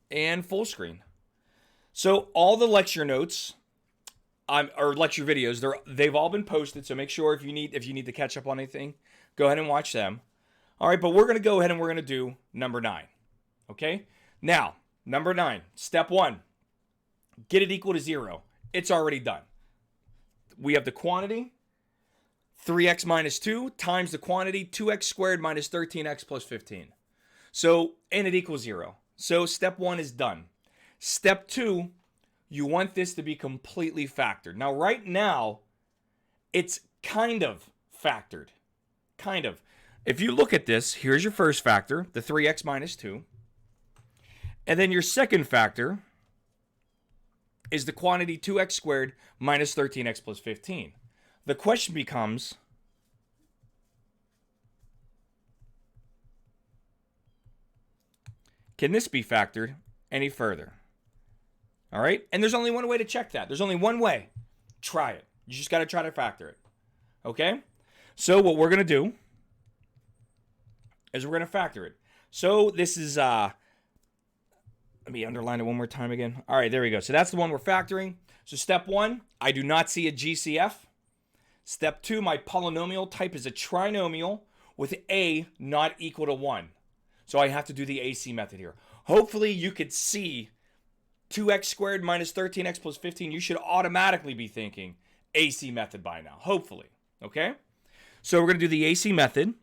and full screen. So all the lecture notes, or lecture videos, they've all been posted. So make sure if you need to catch up on anything, go ahead and watch them. All right, but we're going to go ahead and we're going to do number 9. Okay? Now, number 9, step 1. Get it equal to 0. It's already done. We have the quantity, 3x minus 2 times the quantity, 2x squared minus 13x plus 15. So, and it equals 0. So step 1 is done. Step 2, you want this to be completely factored. Now, right now, it's kind of factored. Kind of. If you look at this, here's your first factor, the 3x minus 2. And then your second factor is the quantity 2x squared minus 13x plus 15. The question becomes, can this be factored any further? All right? And there's only one way to check that. There's only one way. Try it. You just got to try to factor it. Okay? So what we're going to do is we're going to factor it. So this is, let me underline it one more time again. All right, there we go. So that's the one we're factoring. So step 1, I do not see a GCF. Step 2, my polynomial type is a trinomial with a not equal to 1. So I have to do the AC method here. Hopefully you could see 2x squared minus 13x plus 15. You should automatically be thinking AC method by now. Hopefully. Okay? So we're going to do the AC method.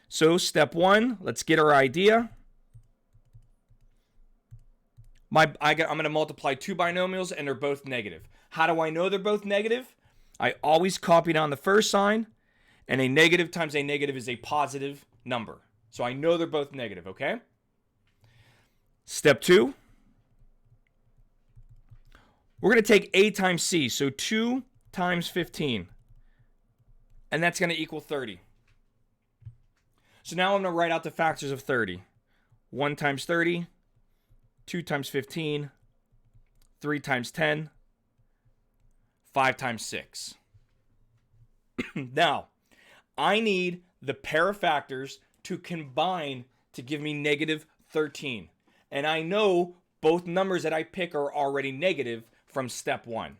So step 1, let's get our idea. I'm going to multiply 2 binomials and they're both negative. How do I know they're both negative? I always copy down the first sign, and a negative times a negative is a positive number. So I know they're both negative, okay? Step 2, we're going to take a times c, so 2 times 15, and that's going to equal 30. So now I'm going to write out the factors of 30. 1 times 30, 2 times 15, 3 times 10, 5 times 6. Now, I need the pair of factors to combine to give me negative 13. And I know both numbers that I pick are already negative from step 1.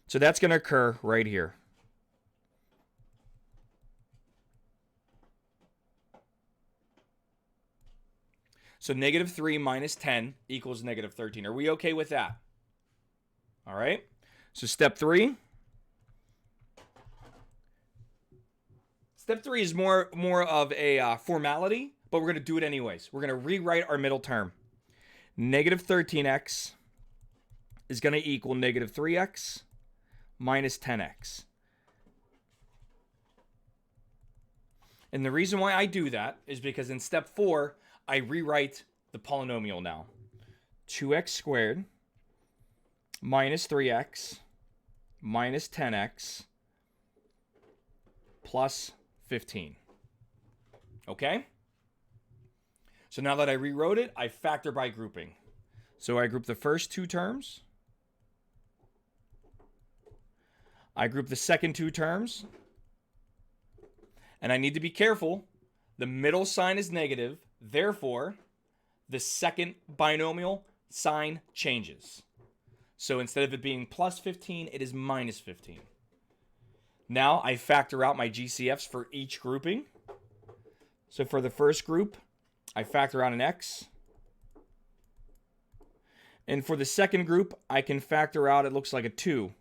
So that's going to occur right here. So negative 3 minus 10 equals negative 13. Are we okay with that? All right. So step 3. Step 3 is more of a formality, but we're going to do it anyways. We're going to rewrite our middle term. Negative 13x is going to equal negative 3x minus 10x. And the reason why I do that is because in step 4, I rewrite the polynomial now. 2x squared minus 3x minus 10x plus 15. Okay? So now that I rewrote it, I factor by grouping. So I group the first 2 terms. I group the second 2 terms. And I need to be careful. The middle sign is negative. Therefore, the second binomial sign changes. So instead of it being plus 15, it is minus 15. Now I factor out my GCFs for each grouping. So for the first group, I factor out an x. And for the second group, I can factor out, it looks like a 2.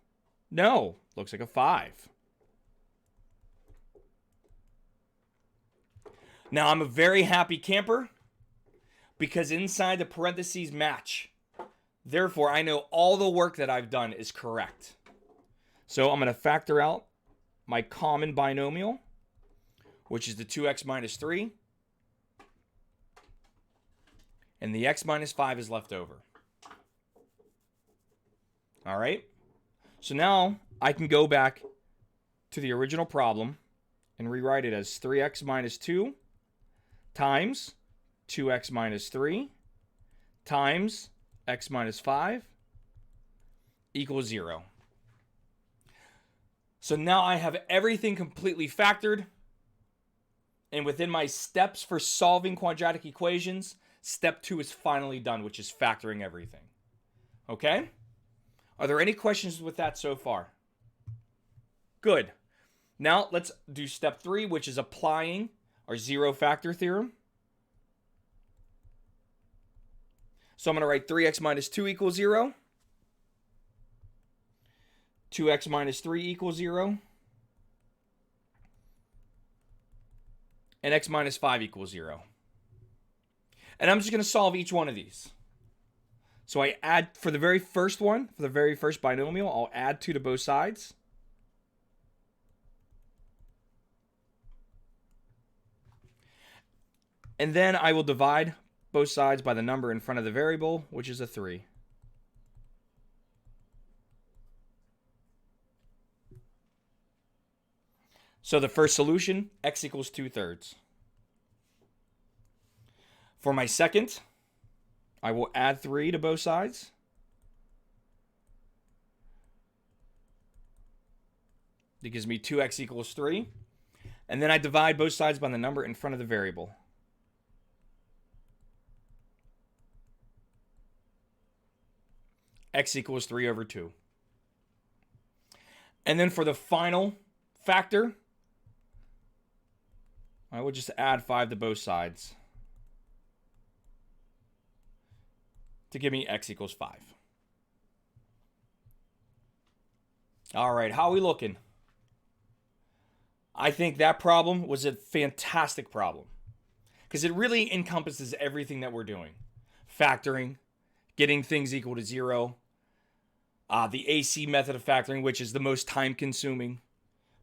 No, looks like a 5. Now, I'm a very happy camper because inside the parentheses match. Therefore, I know all the work that I've done is correct. So I'm going to factor out my common binomial, which is the 2x minus 3. And the x minus 5 is left over. All right? So now I can go back to the original problem and rewrite it as 3x minus 2 times 2x minus 3 times x minus 5 equals 0. So now I have everything completely factored. And within my steps for solving quadratic equations, Step 2 is finally done, which is factoring everything. Okay? Are there any questions with that so far? Good. Now let's do step 3, which is applying our zero factor theorem. So I'm going to write 3x minus 2 equals 0. 2x minus 3 equals 0. And x minus 5 equals 0. And I'm just going to solve each one of these. So I add, for the very first one, for the very first binomial, I'll add 2 to both sides. And then I will divide both sides by the number in front of the variable, which is a 3. So the first solution, x equals 2/3. For my second, I will add 3 to both sides. That gives me 2x equals 3. And then I divide both sides by the number in front of the variable. X equals 3/2. And then for the final factor, I will just add 5 to both sides to give me x equals 5. All right, how are we looking? I think that problem was a fantastic problem because it really encompasses everything that we're doing. Factoring, getting things equal to 0, the AC method of factoring, which is the most time consuming.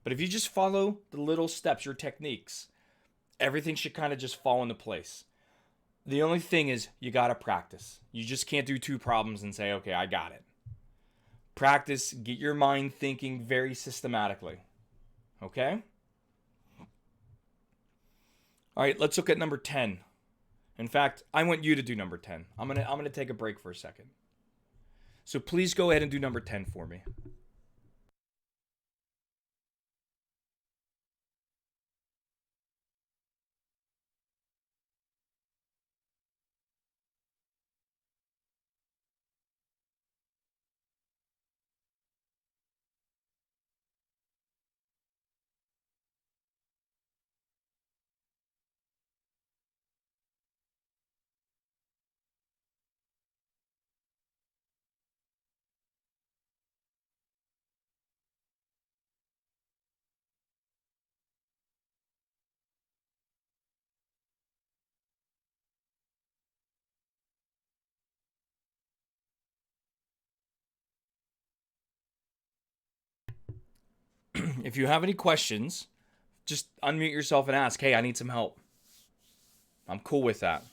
But if you just follow the little steps, your techniques, everything should kind of just fall into place. The only thing is you got to practice. You just can't do 2 problems and say, okay, I got it. Practice, get your mind thinking very systematically. Okay? All right, let's look at number 10. In fact, I want you to do number 10. I'm going to take a break for a second. So please go ahead and do number 10 for me. If you have any questions, just unmute yourself and ask, hey, I need some help. I'm cool with that.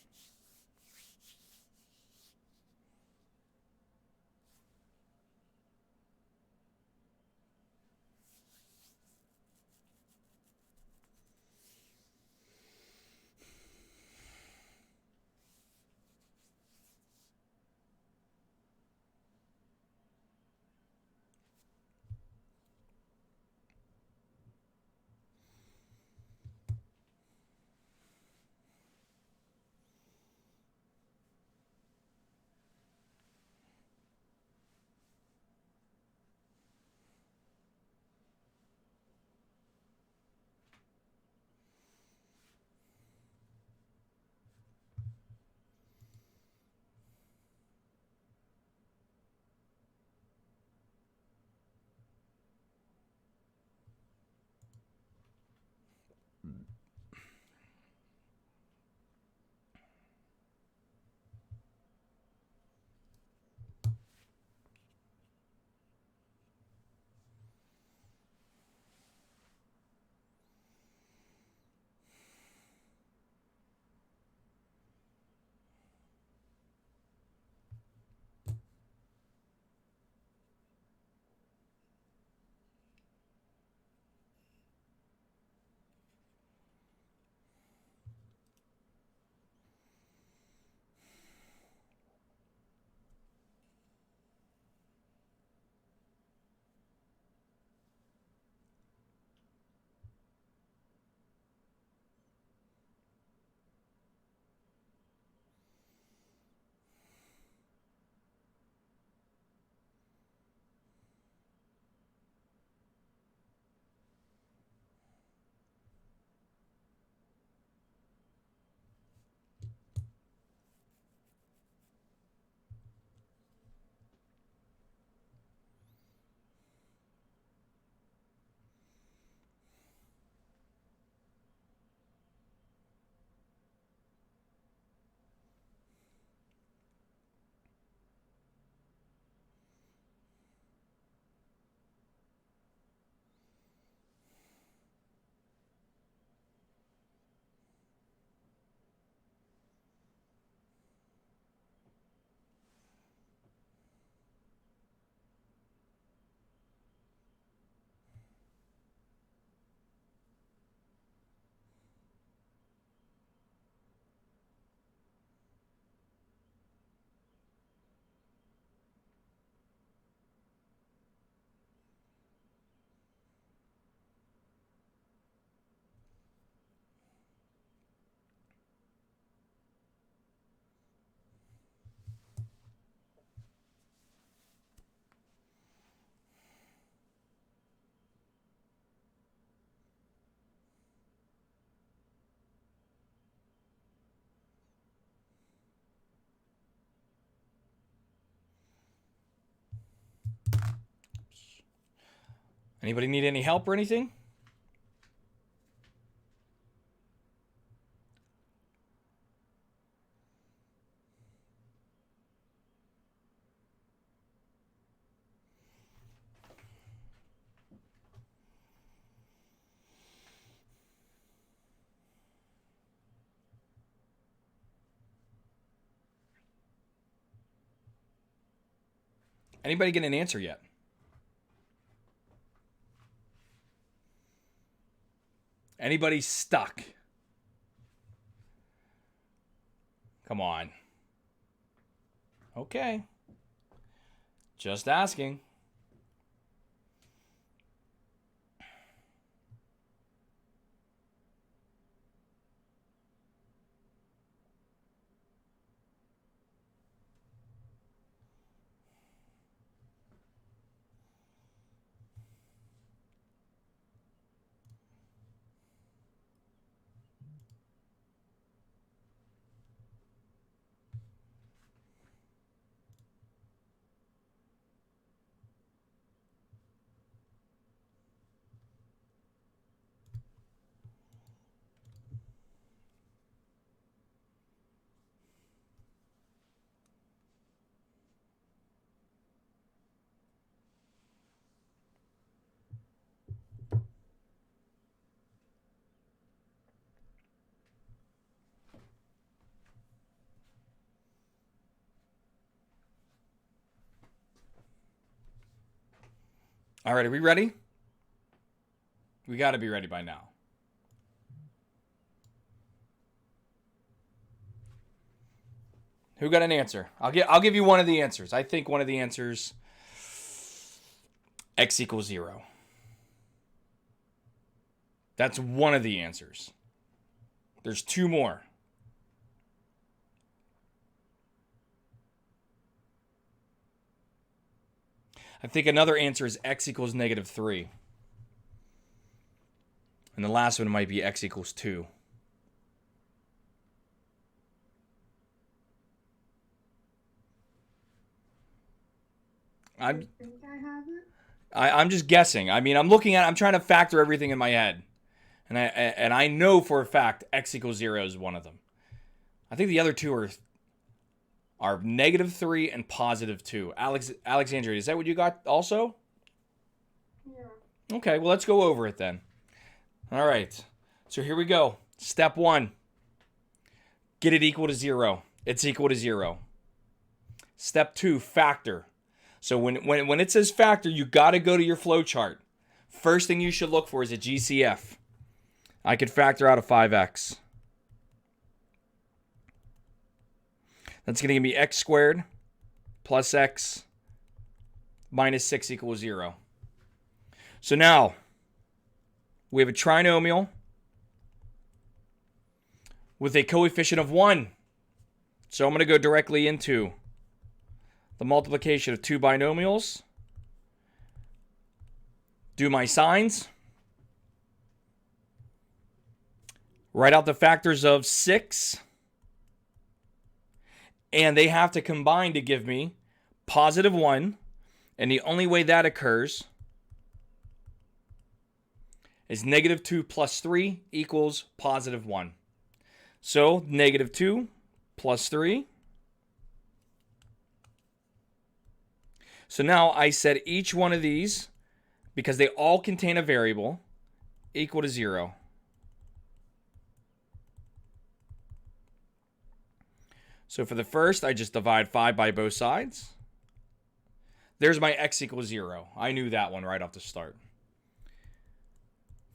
Anybody need any help or anything? Anybody get an answer yet? Anybody stuck? Come on. Okay. Just asking. All right, are we ready? We got to be ready by now. Who got an answer? I'll give you one of the answers. I think one of the answers, x equals 0. That's one of the answers. There's two more. I think another answer is x equals -3. And the last one might be x equals 2. I think I have it. I'm just guessing. I mean, I'm trying to factor everything in my head. And I know for a fact x equals 0 is one of them. I think the other two are -3 and +2. Alexandria, is that what you got also? Yeah. Okay, well, let's go over it then. All right. So here we go. Step 1. Get it equal to 0. It's equal to 0. Step 2, factor. So when it says factor, you got to go to your flow chart. First thing you should look for is a GCF. I could factor out a 5x. That's going to give me x squared plus x minus 6 equals 0. So now, we have a trinomial with a coefficient of 1. So I'm going to go directly into the multiplication of two binomials. Do my signs. Write out the factors of 6. And they have to combine to give me +1. And the only way that occurs is -2 plus 3 equals +1. So -2 plus 3. So now I set each one of these, because they all contain a variable, equal to 0. So for the first, I just divide 5 by both sides. There's my x equals 0. I knew that one right off the start.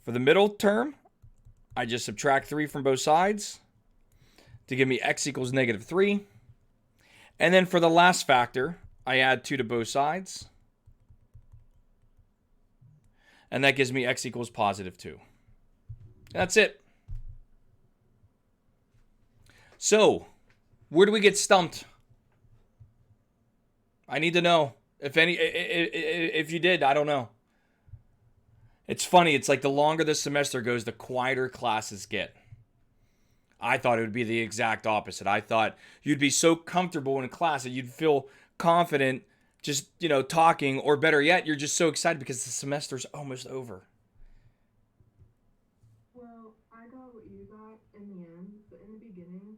For the middle term, I just subtract 3 from both sides to give me x equals -3. And then for the last factor, I add 2 to both sides. And that gives me x equals +2. That's it. So, where do we get stumped? I need to know. If you did, I don't know. It's funny. It's like the longer the semester goes, the quieter classes get. I thought it would be the exact opposite. I thought you'd be so comfortable in class that you'd feel confident just, you know, talking, or better yet, you're just so excited because the semester's almost over. Well, I got what you got in the end, but in the beginning,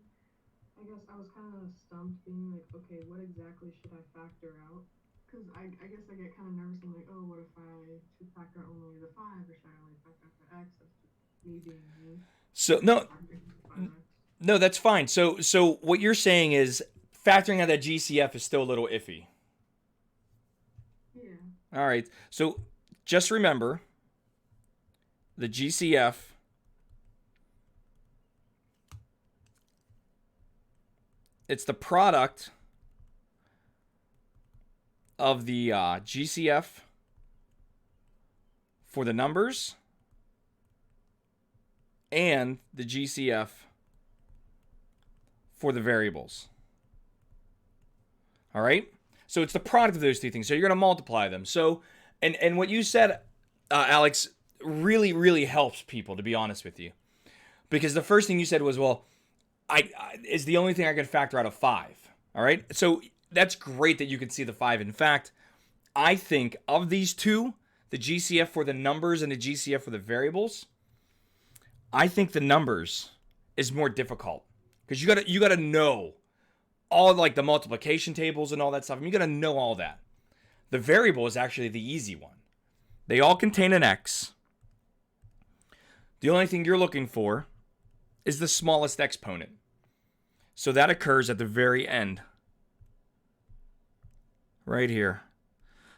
I guess I was kind of stumped, being like, okay, what exactly should I factor out? Because I guess I get kind of nervous. I'm like, oh, what if I should factor out only the 5, or should I only factor out the X? That's just me being me. So So no, factoring out the 5X. no, that's fine. So what you're saying is factoring out that GCF is still a little iffy. Yeah. All right. So just remember the GCF it's the product of the GCF for the numbers and the GCF for the variables. All right? So it's the product of those two things. So you're going to multiply them. So, and what you said, Alex, really, really helps people, to be honest with you. Because the first thing you said was, well, I is the only thing I can factor out of 5. All right? So that's great that you can see the 5. In fact, I think of these two, the GCF for the numbers and the GCF for the variables, I think the numbers is more difficult because you gotta know all like the multiplication tables and all that stuff. I mean, you gotta know all that. The variable is actually the easy one. They all contain an x. The only thing you're looking for is the smallest exponent. So that occurs at the very end. Right here.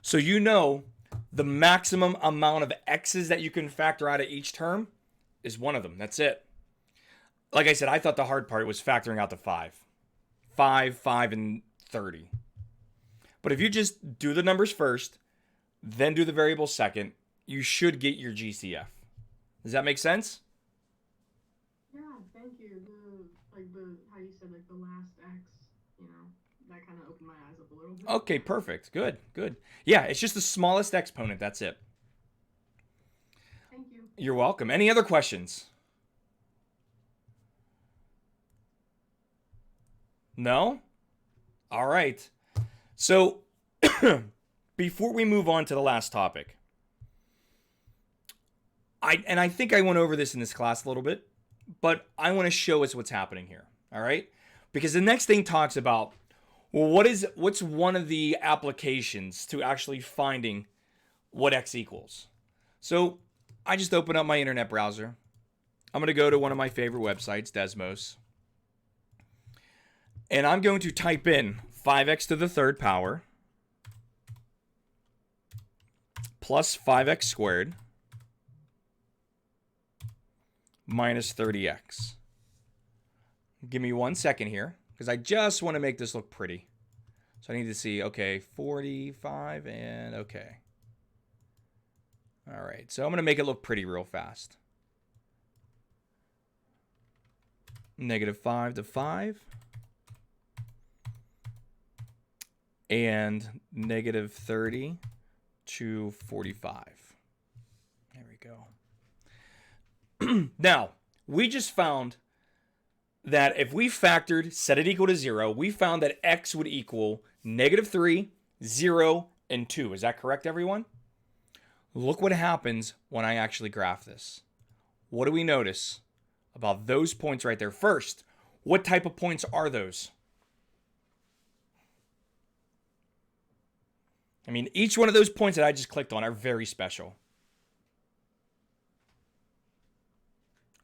So you know the maximum amount of x's that you can factor out of each term is one of them. That's it. Like I said, I thought the hard part was factoring out the 5. 5, and 30. But if you just do the numbers first, then do the variables second, you should get your GCF. Does that make sense? Yeah, thank you. The how you said, like, the last X, you know, that kind of opened my eyes up a little bit. Okay, perfect. Good, good. Yeah, it's just the smallest exponent. That's it. Thank you. You're welcome. Any other questions? No? All right. So, before we move on to the last topic, I think I went over this in this class a little bit, but I want to show us what's happening here. All right? Because the next thing talks about, well, what's one of the applications to actually finding what x equals? So, I just open up my internet browser. I'm going to go to one of my favorite websites, Desmos. And I'm going to type in 5x to the third power plus 5x squared minus 30x. Give me 1 second here because I just want to make this look pretty. So I need to see, okay, 45 and okay. All right, so I'm going to make it look pretty real fast. -5 to 5. And -30 to 45. There we go. Now, we just found that if we factored, set it equal to 0, we found that x would equal -3, 0, and 2. Is that correct, everyone? Look what happens when I actually graph this. What do we notice about those points right there? First, what type of points are those? I mean, each one of those points that I just clicked on are very special.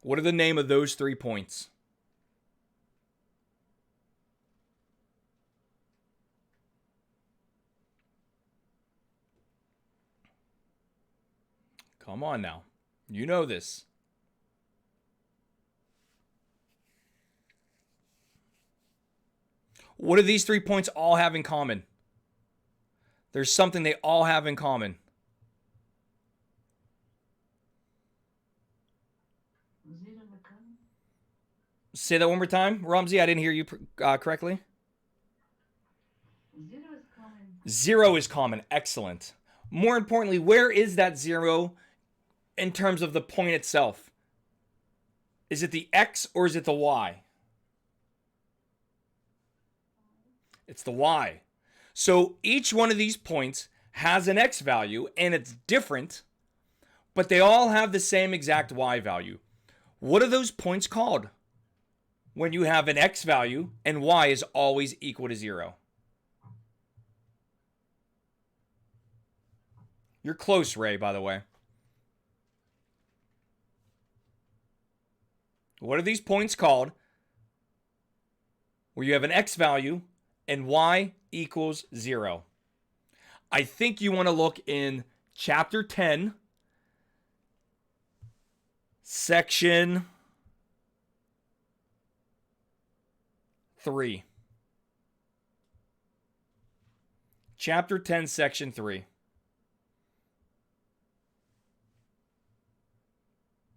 What are the name of those 3 points? Come on now. You know this. What do these 3 points all have in common? There's something they all have in common. Say that one more time, Ramsey. I didn't hear you correctly. 0 is common. Excellent. More importantly, where is that 0 in terms of the point itself? Is it the x or is it the y? It's the y. So each one of these points has an x value and it's different, but they all have the same exact y value. What are those points called when you have an x value and y is always equal to 0? You're close, Ray, by the way. What are these points called where you have an x value and y equals 0? I think you want to look in chapter 10, section 3. Chapter 10, section 3.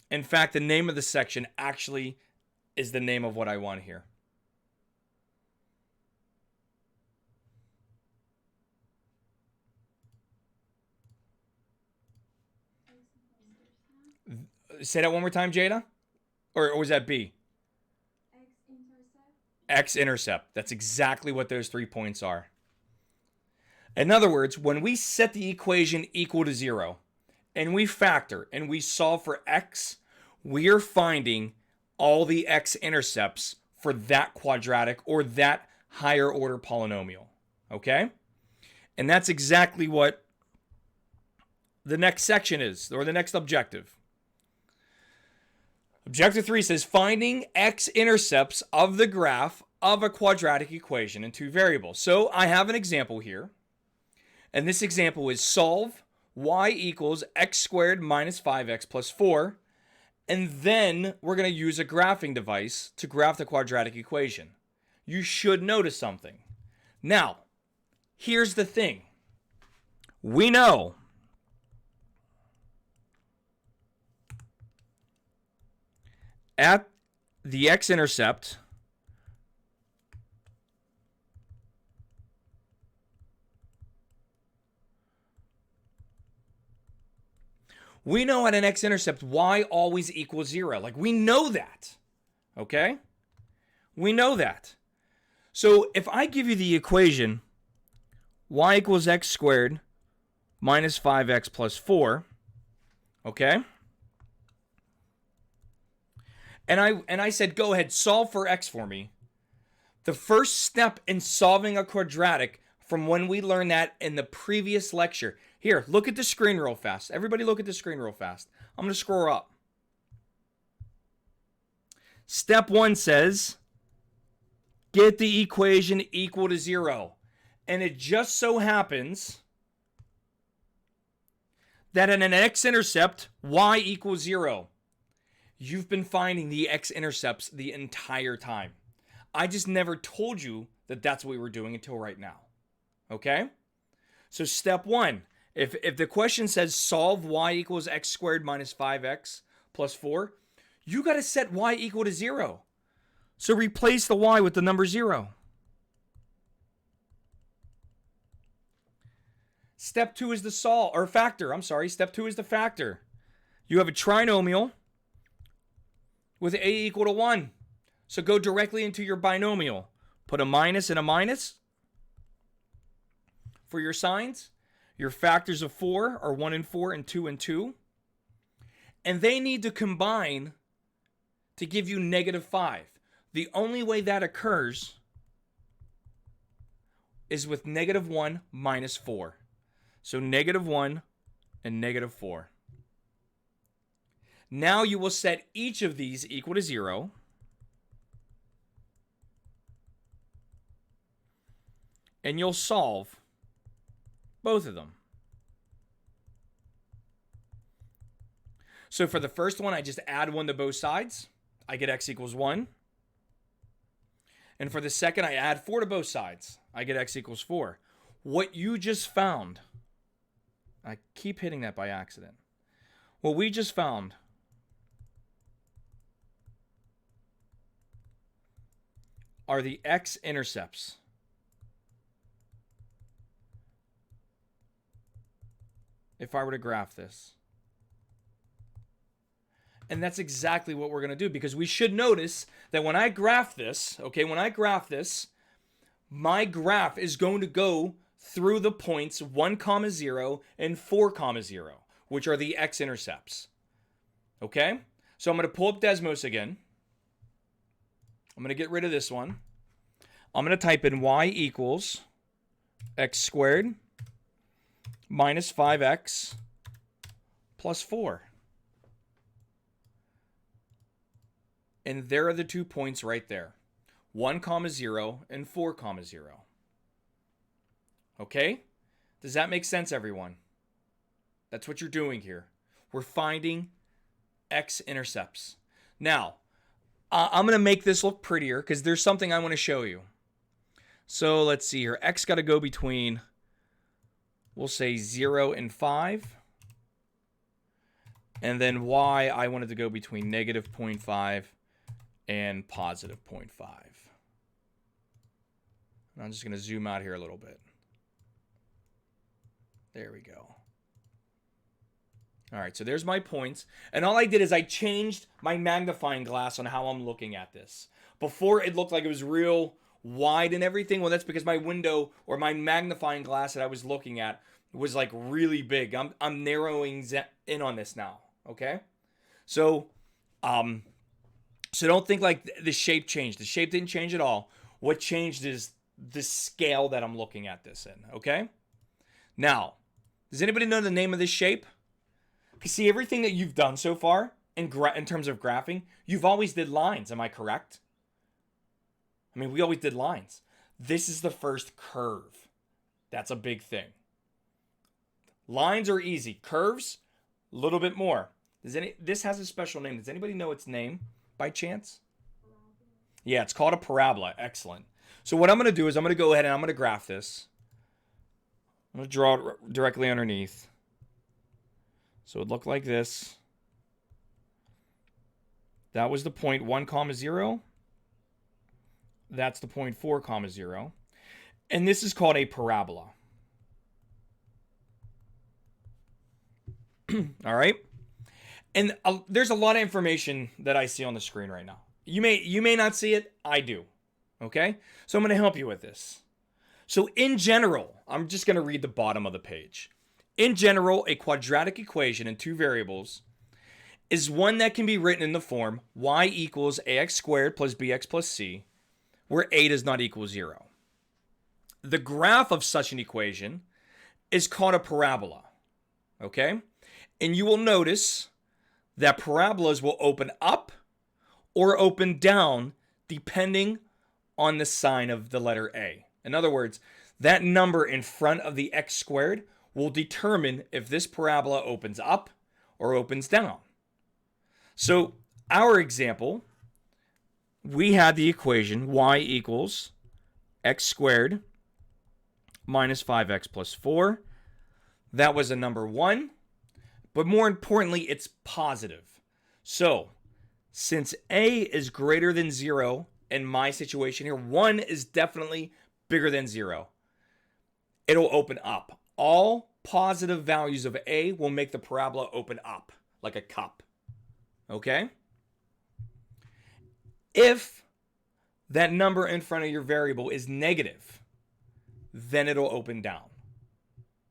In fact, the name of the section actually is the name of what I want here. Say that one more time, Jada? Or was that B? X-Intercept. X-Intercept. That's exactly what those 3 points are. In other words, when we set the equation equal to 0, and we factor and we solve for x, we are finding all the x-intercepts for that quadratic or that higher order polynomial. Okay? And that's exactly what the next section is, or the next objective. Objective 3 says finding x-intercepts of the graph of a quadratic equation in 2 variables. So I have an example here. And this example is solve y equals x squared minus 5x plus 4. And then we're going to use a graphing device to graph the quadratic equation. You should notice something. Now, here's the thing. We know at the x-intercept, we know at an x-intercept, y always equals 0. Like, we know that. Okay? We know that. So, if I give you the equation, y equals x squared minus 5x plus 4, okay? And I said, go ahead, solve for x for me. The first step in solving a quadratic from when we learned that in the previous lecture. Here, look at the screen real fast. Everybody look at the screen real fast. I'm going to scroll up. Step 1 says, get the equation equal to 0. And it just so happens that in an x-intercept, y equals 0. You've been finding the x-intercepts the entire time. I just never told you that that's what we were doing until right now. Okay? So step 1, if the question says solve y equals x squared minus 5x plus 4, you got to set y equal to 0. So replace the y with the number 0. Step 2 is the solve, or factor. I'm sorry. Step 2 is the factor. You have a trinomial with a equal to 1. So go directly into your binomial. Put a minus and a minus for your signs. Your factors of 4 are 1 and 4 and 2 and 2. And they need to combine to give you negative 5. The only way that occurs is with negative 1 minus 4. So negative 1 and negative 4. Now you will set each of these equal to 0. And you'll solve both of them. So for the first one, I just add 1 to both sides. I get x equals 1. And for the second, I add 4 to both sides. I get x equals 4. What you just found, I keep hitting that by accident. What we just found are the x-intercepts. If I were to graph this. And that's exactly what we're going to do, because we should notice that when I graph this, okay, my graph is going to go through the points 1, 0 and 4, 0, which are the x-intercepts. Okay? So I'm going to pull up Desmos again. I'm going to get rid of this one. I'm going to type in y equals x squared minus 5x plus 4. And there are the 2 points right there. 1, 0 and 4, 0. Okay? Does that make sense, everyone? That's what you're doing here. We're finding x-intercepts. Now, I'm going to make this look prettier because there's something I want to show you. So let's see here. X got to go between, we'll say 0 and 5. And then Y, I wanted to go between negative 0.5 and positive 0.5. And I'm just going to zoom out here a little bit. There we go. All right, so there's my points. And all I did is I changed my magnifying glass on how I'm looking at this. Before, it looked like it was real wide and everything. Well, that's because my window or my magnifying glass that I was looking at was like really big. I'm narrowing in on this now, okay? So don't think like the shape changed. The shape didn't change at all. What changed is the scale that I'm looking at this in, okay? Now, does anybody know the name of this shape? You see, everything that you've done so far in terms of graphing, you've always did lines. Am I correct? I mean, we always did lines. This is the first curve. That's a big thing. Lines are easy. Curves, a little bit more. This has a special name. Does anybody know its name by chance? Yeah, it's called a parabola. Excellent. So what I'm going to do is I'm going to go ahead and I'm going to graph this. I'm going to draw it directly underneath. So it looked like this. That was the point 1, 0. That's the point 4, 0. And this is called a parabola. All right. And there's a lot of information that I see on the screen right now. You may not see it. I do. Okay. So I'm going to help you with this. So in general, I'm just going to read the bottom of the page. In general, a quadratic equation in 2 variables is one that can be written in the form y equals ax squared plus bx plus c, where a does not equal 0. The graph of such an equation is called a parabola. Okay? And you will notice that parabolas will open up or open down depending on the sign of the letter A. In other words, that number in front of the x squared will determine if this parabola opens up or opens down. So our example, we had the equation y equals x squared minus 5x plus 4. That was a number 1. But more importantly, it's positive. So since a is greater than 0 in my situation here, 1 is definitely bigger than 0. It'll open up. All positive values of a will make the parabola open up like a cup. Okay? If that number in front of your variable is negative, then it'll open down.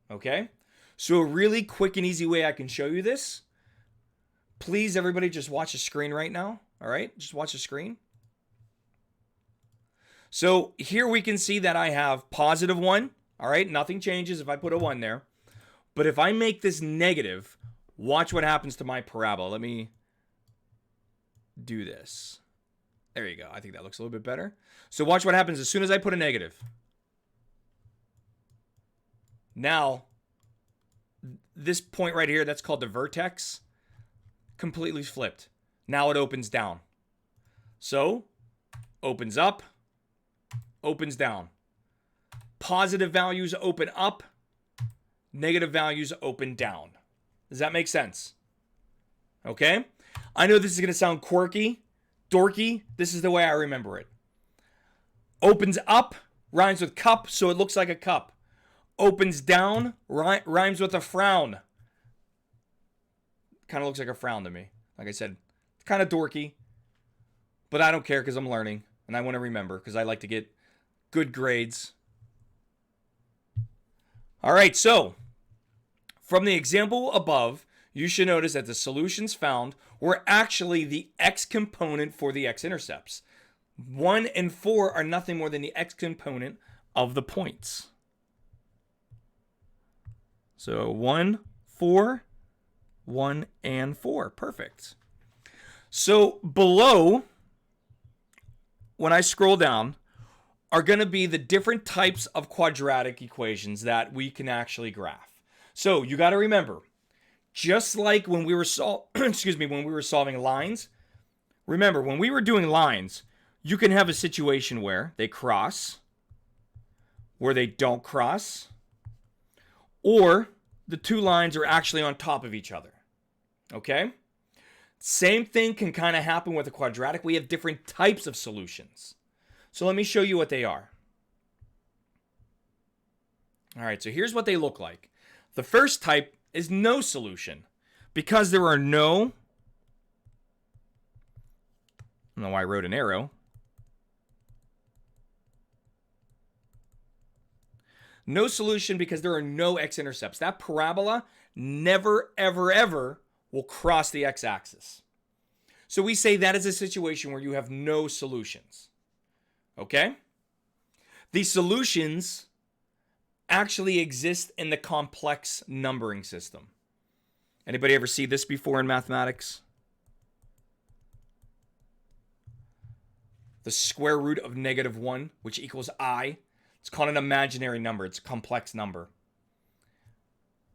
Okay? So a really quick and easy way I can show you this. Please, everybody, just watch the screen right now. All right? Just watch the screen. So here we can see that I have positive 1. All right? Nothing changes if I put a 1 there. But if I make this negative, watch what happens to my parabola. Let me do this. There you go. I think that looks a little bit better. So watch what happens as soon as I put a negative. Now, this point right here, that's called the vertex, completely flipped. Now it opens down. So, opens up, opens down. Positive values open up, negative values open down. Does that make sense? Okay? I know this is going to sound quirky, dorky. This is the way I remember it. Opens up, rhymes with cup, so it looks like a cup. Opens down, rhymes with a frown. Kind of looks like a frown to me. Like I said, it's kind of dorky, but I don't care because I'm learning and I want to remember because I like to get good grades. All right, so from the example above, you should notice that the solutions found were actually the x component for the x-intercepts. 1 and 4 are nothing more than the x component of the points. So 1, 4, 1, and 4. Perfect. So below, when I scroll down, are going to be the different types of quadratic equations that we can actually graph. So you got to remember, just like when we were when we were solving lines, remember when we were doing lines, you can have a situation where they cross, where they don't cross, or the two lines are actually on top of each other. Okay? Same thing can kind of happen with a quadratic. We have different types of solutions. So let me show you what they are. All right, so here's what they look like. The first type is no solution. Because there are no, I don't know why I wrote an arrow. No solution because there are no x-intercepts. That parabola never, ever, ever will cross the x-axis. So we say that is a situation where you have no solutions. Okay? These solutions actually exist in the complex numbering system. Anybody ever see this before in mathematics? The square root of -1, which equals I. It's called an imaginary number. It's a complex number.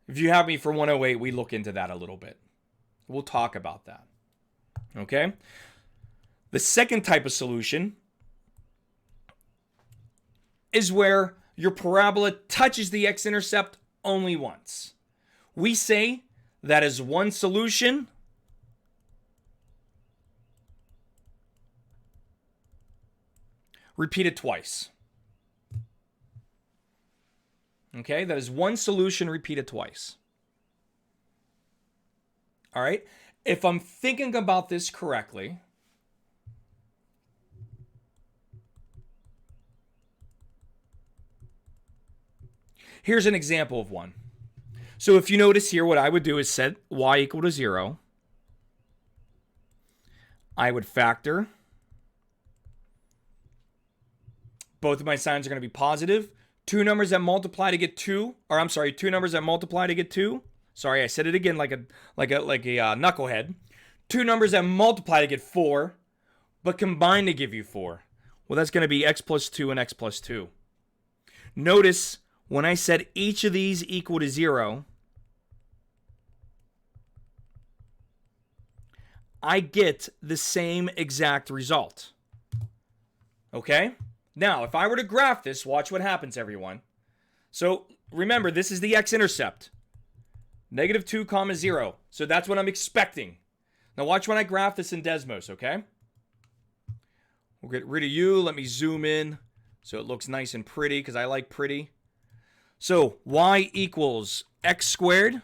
If you have me for 108, we look into that a little bit. We'll talk about that. Okay? The second type of solution is where your parabola touches the x-intercept only once. We say that is one solution repeated twice. Okay, that is one solution repeated twice. All right, if I'm thinking about this correctly, here's an example of one. So if you notice here, what I would do is set y equal to 0. I would factor. Both of my signs are going to be positive. Two numbers that multiply to get 2, or I'm sorry, two numbers that multiply to get 2. Sorry, I said it again like a knucklehead. Two numbers that multiply to get 4, but combine to give you 4. Well, that's going to be x plus 2 and x plus 2. Notice when I set each of these equal to 0, I get the same exact result. Okay? Now, if I were to graph this, watch what happens, everyone. So, remember, this is the x-intercept. -2, 0. So that's what I'm expecting. Now, watch when I graph this in Desmos, okay? We'll get rid of you. Let me zoom in so it looks nice and pretty, because I like pretty. So, y equals x squared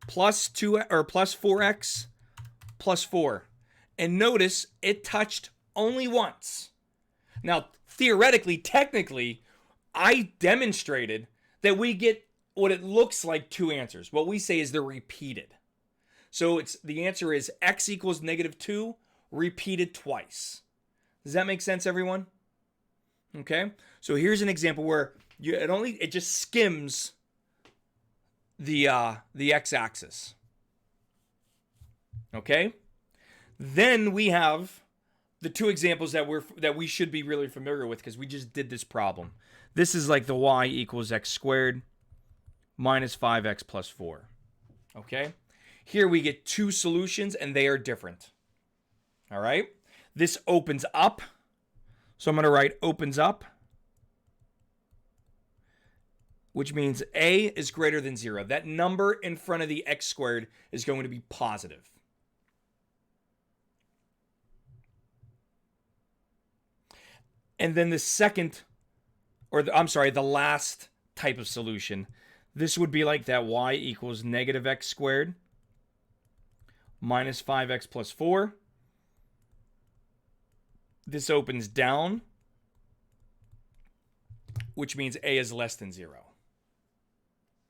plus 4x plus 4. And notice it touched only once. Now, theoretically, technically, I demonstrated that we get what it looks like two answers. What we say is they're repeated. So the answer is x equals -2 repeated twice. Does that make sense, everyone? Okay. So here's an example where it just skims the x-axis. Okay. Then we have the two examples that we should be really familiar with because we just did this problem. This is like the y equals x squared minus 5x plus 4. Okay? Here we get two solutions and they are different. All right? This opens up. So I'm going to write opens up, which means a is greater than 0. That number in front of the x squared is going to be positive. And then the last type of solution, this would be like that y equals -x squared minus 5x plus 4. This opens down. which means A is less than 0.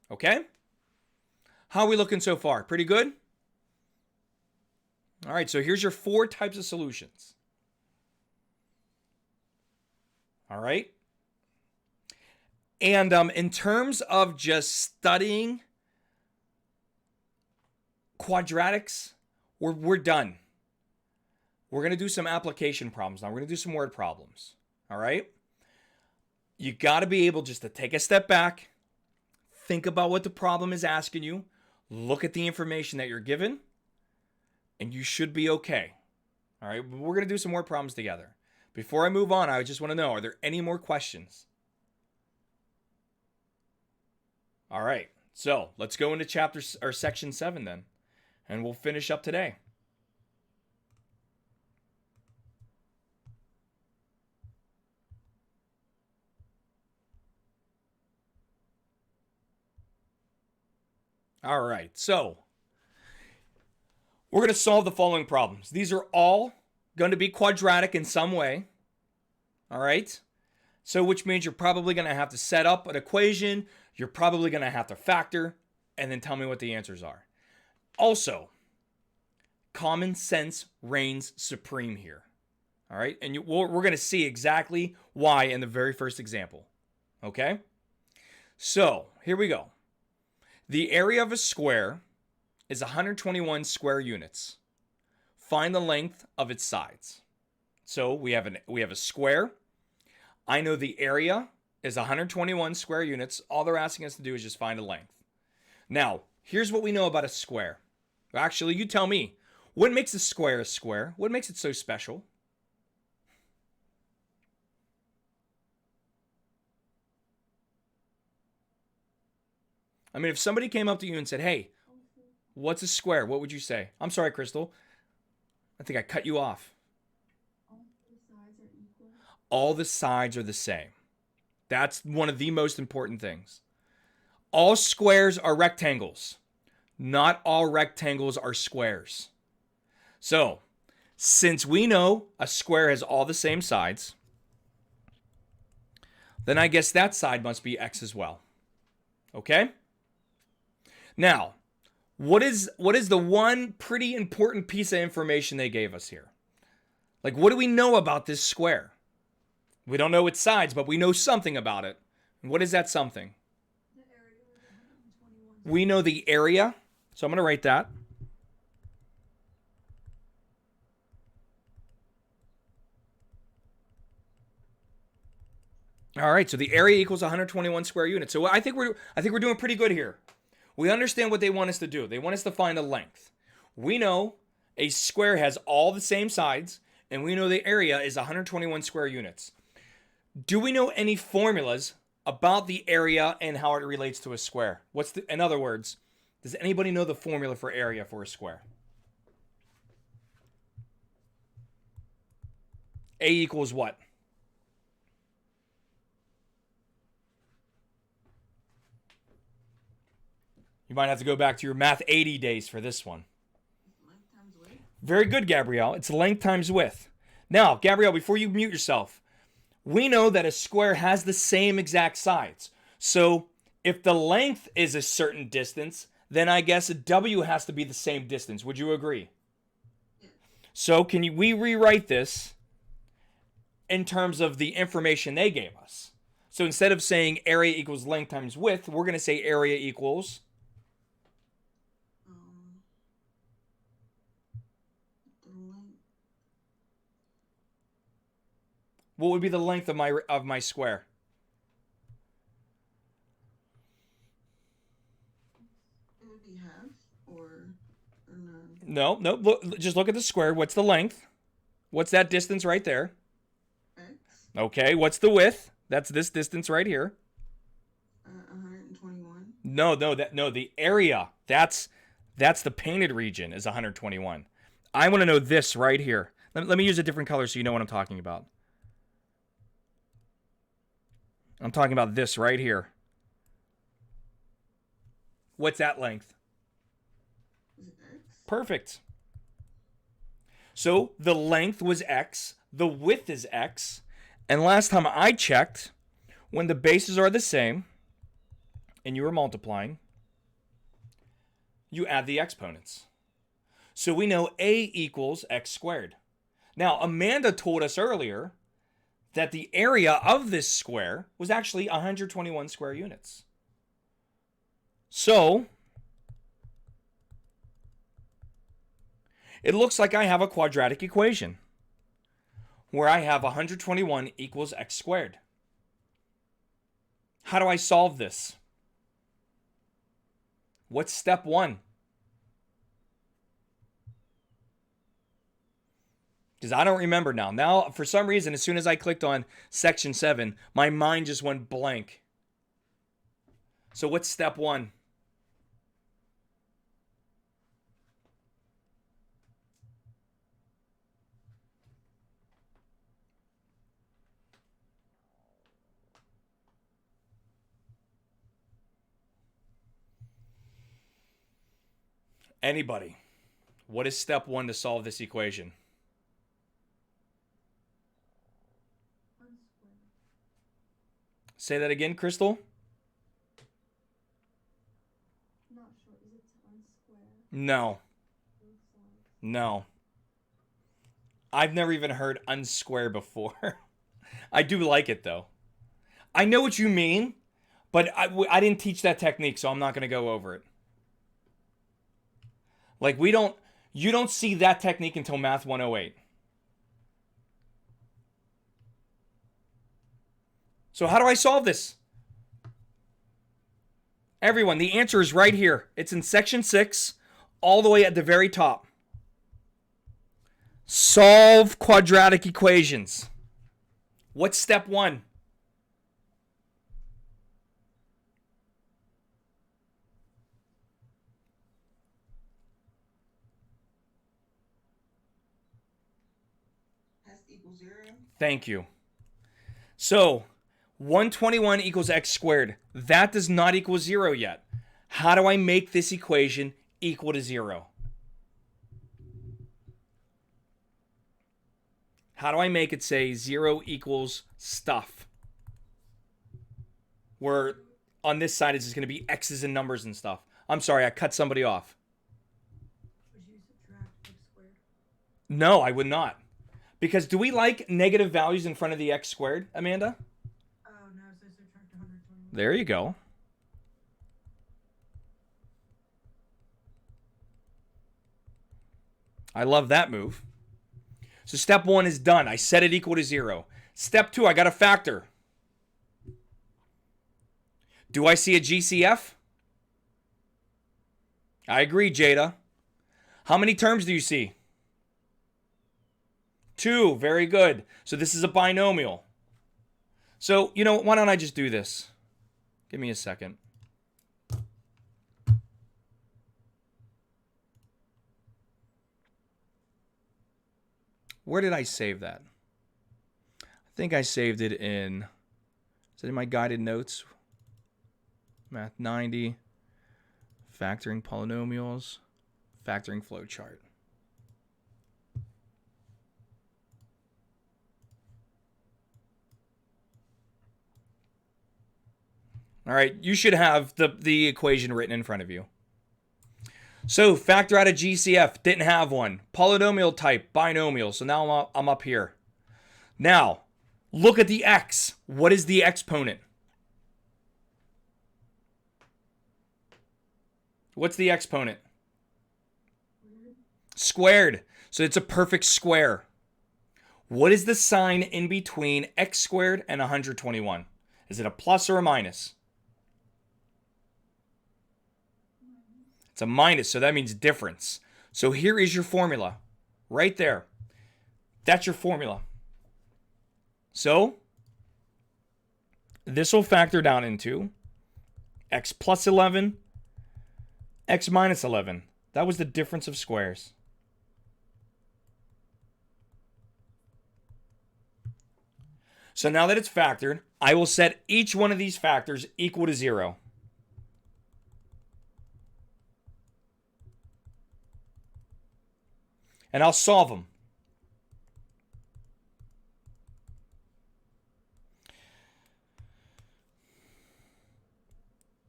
Okay? How are we looking so far? Pretty good? All right, so here's your 4 types of solutions. All right? And in terms of just studying quadratics, we're done. We're going to do some application problems now. We're going to do some word problems. All right? You got to be able just to take a step back, think about what the problem is asking you, look at the information that you're given, and you should be okay. All right? We're going to do some more problems together. Before I move on, I just want to know, are there any more questions? All right. So let's go into chapter or section 7 then, and we'll finish up today. All right, so we're going to solve the following problems. These are all going to be quadratic in some way. All right, so which means you're probably going to have to set up an equation. You're probably going to have to factor and then tell me what the answers are. Also, common sense reigns supreme here. All right, and we're going to see exactly why in the very first example. Okay, so here we go. The area of a square is 121 square units. Find the length of its sides. So we have a square. I know the area is 121 square units. All they're asking us to do is just find a length. Now, here's what we know about a square. Actually, you tell me. What makes a square a square? What makes it so special? I mean, if somebody came up to you and said, hey, what's a square? What would you say? I'm sorry, Crystal. I think I cut you off. All the sides are equal. All the sides are the same. That's one of the most important things. All squares are rectangles. Not all rectangles are squares. So, since we know a square has all the same sides, then I guess that side must be x as well. Okay? Now, what is the one pretty important piece of information they gave us here? Like, what do we know about this square? We don't know its sides, but we know something about it. And what is that something? The area is 121. We know the area. So I'm going to write that. All right, so the area equals 121 square units. So I think we're doing pretty good here. We understand what they want us to do. They want us to find a length. We know a square has all the same sides, and we know the area is 121 square units. Do we know any formulas about the area and how it relates to a square? In other words, does anybody know the formula for area for a square? A equals what? You might have to go back to your MAT090 days for this one. Length times width. Very good, Gabrielle. It's length times width. Now, Gabrielle, before you mute yourself, we know that a square has the same exact sides. So if the length is a certain distance, then I guess a W has to be the same distance. Would you agree? Yeah. So we rewrite this in terms of the information they gave us? So instead of saying area equals length times width, we're going to say area equals... What would be the length of my square? It would be half or none. No. Just look at the square. What's the length? What's that distance right there? X. Okay. What's the width? That's this distance right here. 121. No. The area. That's the painted region is 121. I want to know this right here. Let me use a different color so you know what I'm talking about. I'm talking about this right here. What's that length? Is it X? Perfect. So the length was X, the width is X, and last time I checked, When the bases are the same and you are multiplying, you add the exponents. So we know a equals x squared. Now, Amanda told us earlier that the area of this square was actually 121 square units. So it looks like I have a quadratic equation where I have 121 equals x squared. How do I solve this? What's step one? Because I don't remember now. Now, for some reason, as soon as I clicked on section 7, my mind just went blank. So what's step one? Anybody? What is step one to solve this equation? Say that again, Crystal? Not sure. Is it to unsquare? No. No. I've never even heard unsquare before. I do like it, though. I know what you mean, but I didn't teach that technique, so I'm not going to go over it. Like, you don't see that technique until Math 108. So how do I solve this? Everyone, the answer is right here. It's in section 6, all the way at the very top. Solve quadratic equations. What's step one? Has to equal 0. Thank you. So 121 equals x squared. That does not equal 0 yet. How do I make this equation equal to 0? How do I make it say 0 equals stuff? Where on this side it's just going to be x's and numbers and stuff. I'm sorry, I cut somebody off. Would you subtract x squared? No, I would not. Because do we like negative values in front of the x squared, Amanda? Oh, no, so subtract 121. There you go. I love that move. So step one is done. I set it equal to 0. Step 2, I got to factor. Do I see a GCF? I agree, Jada. How many terms do you see? 2. Very good. So this is a binomial. So, you know, why don't I just do this? Give me a second. Where did I save that? I think I saved it in, is it in my guided notes? MAT090, factoring polynomials, factoring flowchart. All right, you should have the equation written in front of you. So factor out a GCF, didn't have one. Polynomial type, binomial, so now I'm up here. Now, look at the x. What is the exponent? What's the exponent? Squared. So it's a perfect square. What is the sign in between x squared and 121? Is it a plus or a minus? It's a minus, so that means difference. So here is your formula. Right there. That's your formula. So this will factor down into x plus 11, x minus 11. That was the difference of squares. So now that it's factored, I will set each one of these factors equal to 0. And I'll solve them.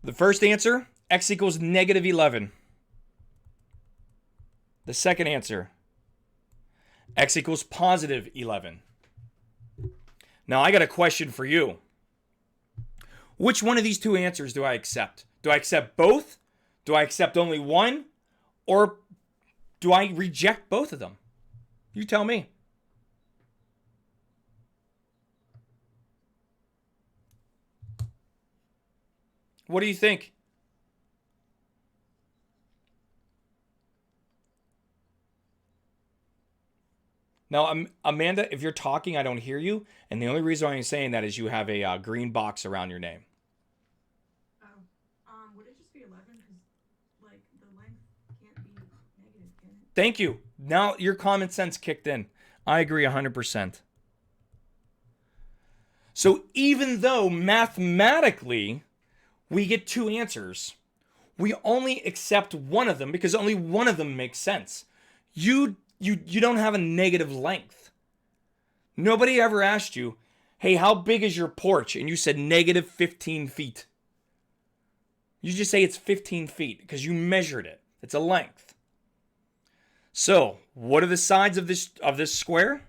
The first answer, x equals negative 11. The second answer, x equals positive 11. Now I got a question for you. Which one of these two answers do I accept? Do I accept both? Do I accept only one? Or do I reject both of them? You tell me. What do you think? Now, Amanda, if you're talking, I don't hear you. And the only reason why I'm saying that is you have a green box around your name. Oh, would it just be 11? Because, like, the length can't be negative, can it? Thank you. Now your common sense kicked in. I agree 100%. So even though mathematically we get two answers, we only accept one of them because only one of them makes sense. You don't have a negative length. Nobody ever asked you, hey, how big is your porch? And you said negative 15 feet. You just say it's 15 feet because you measured it. It's a length. So, what are the sides of this square?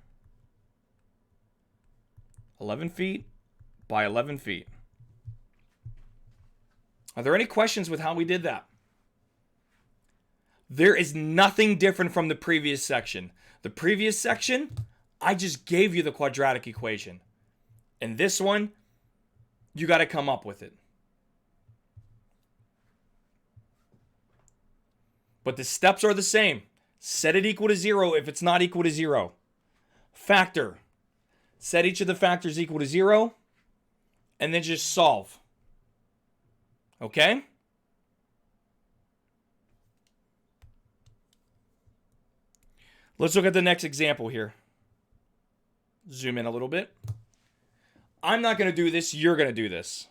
11 feet by 11 feet. Are there any questions with how we did that? There is nothing different from the previous section. The previous section, I just gave you the quadratic equation. And this one, you got to come up with it. But the steps are the same. Set it equal to 0 if it's not equal to 0. Factor. Set each of the factors equal to 0. And then just solve. Okay? Let's look at the next example here. Zoom in a little bit. I'm not going to do this. You're going to do this.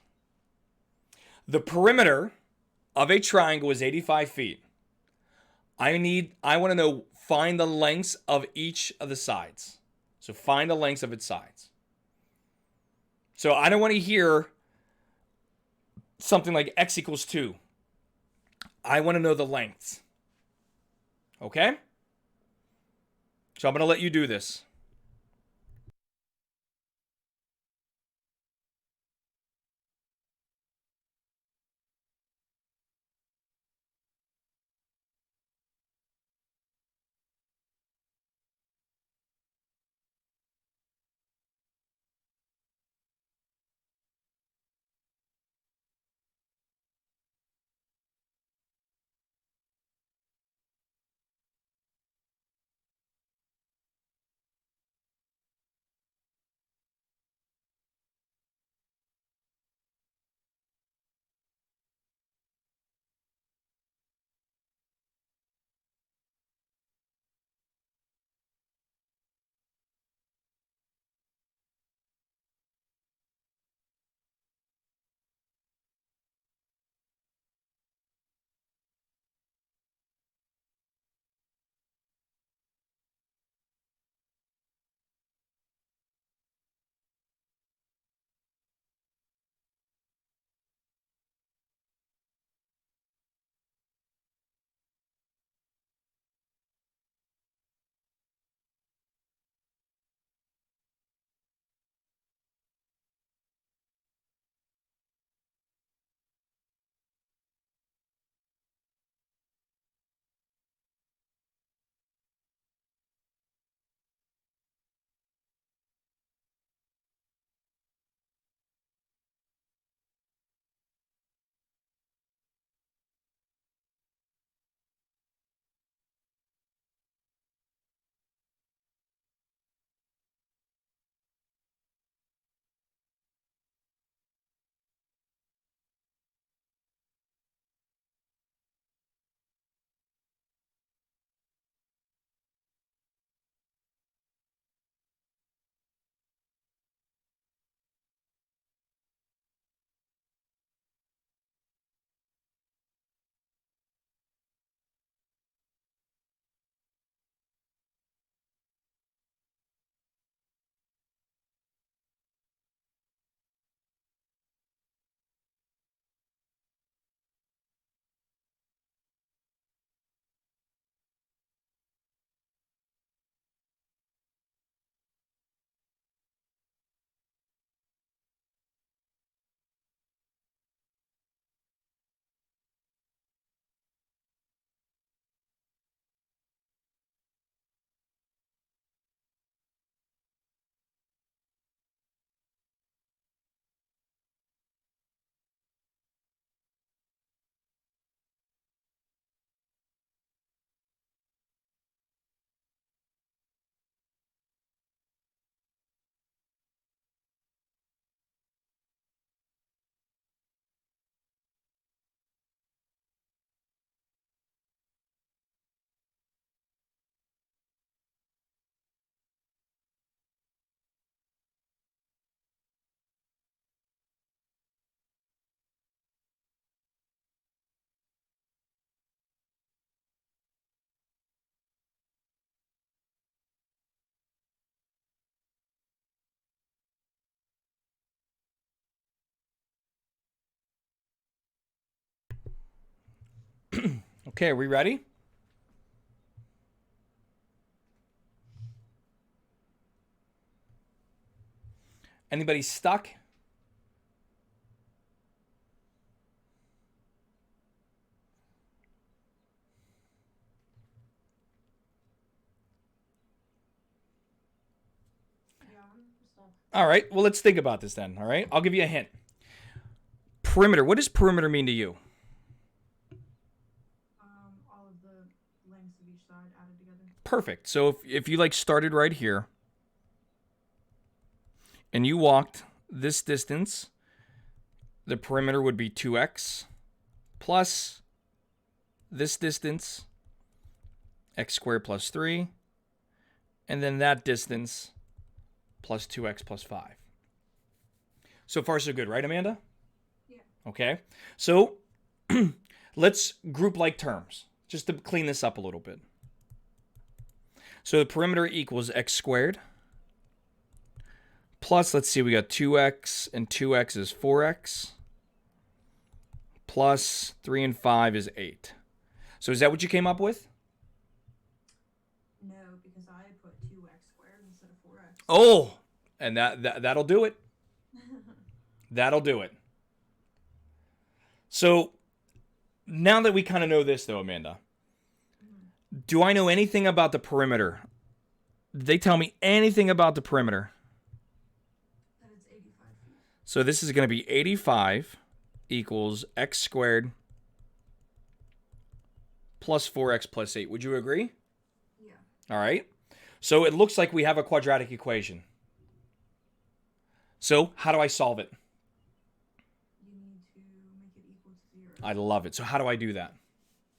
The perimeter of a triangle is 85 feet. I want to know, find the lengths of each of the sides. So find the lengths of its sides. So I don't want to hear something like x equals 2. I want to know the lengths. Okay? So I'm going to let you do this. Okay, are we ready? Anybody stuck? Yeah, I'm stuck. All right, well, let's think about this then, all right? I'll give you a hint. Perimeter. What does perimeter mean to you? All of the lengths of each side added together. Perfect. So if you like started right here and you walked this distance, the perimeter would be 2x plus this distance, x squared plus 3, and then that distance plus 2x plus 5. So far, so good, right, Amanda? Yeah. Okay. So let's group like terms just to clean this up a little bit. So the perimeter equals x squared plus, let's see, we got 2x and 2x is 4x plus 3 and 5 is 8. So is that what you came up with? No, because I put 2x squared instead of 4x. Oh, and that'll do it. That'll do it. So now that we kind of know this, though, Amanda, do I know anything about the perimeter? Did they tell me anything about the perimeter? That it's 85 feet. So this is going to be 85 equals x squared plus 4x plus 8. Would you agree? Yeah. All right. So it looks like we have a quadratic equation. So how do I solve it? You need to make it equal to 0. I love it. So how do I do that?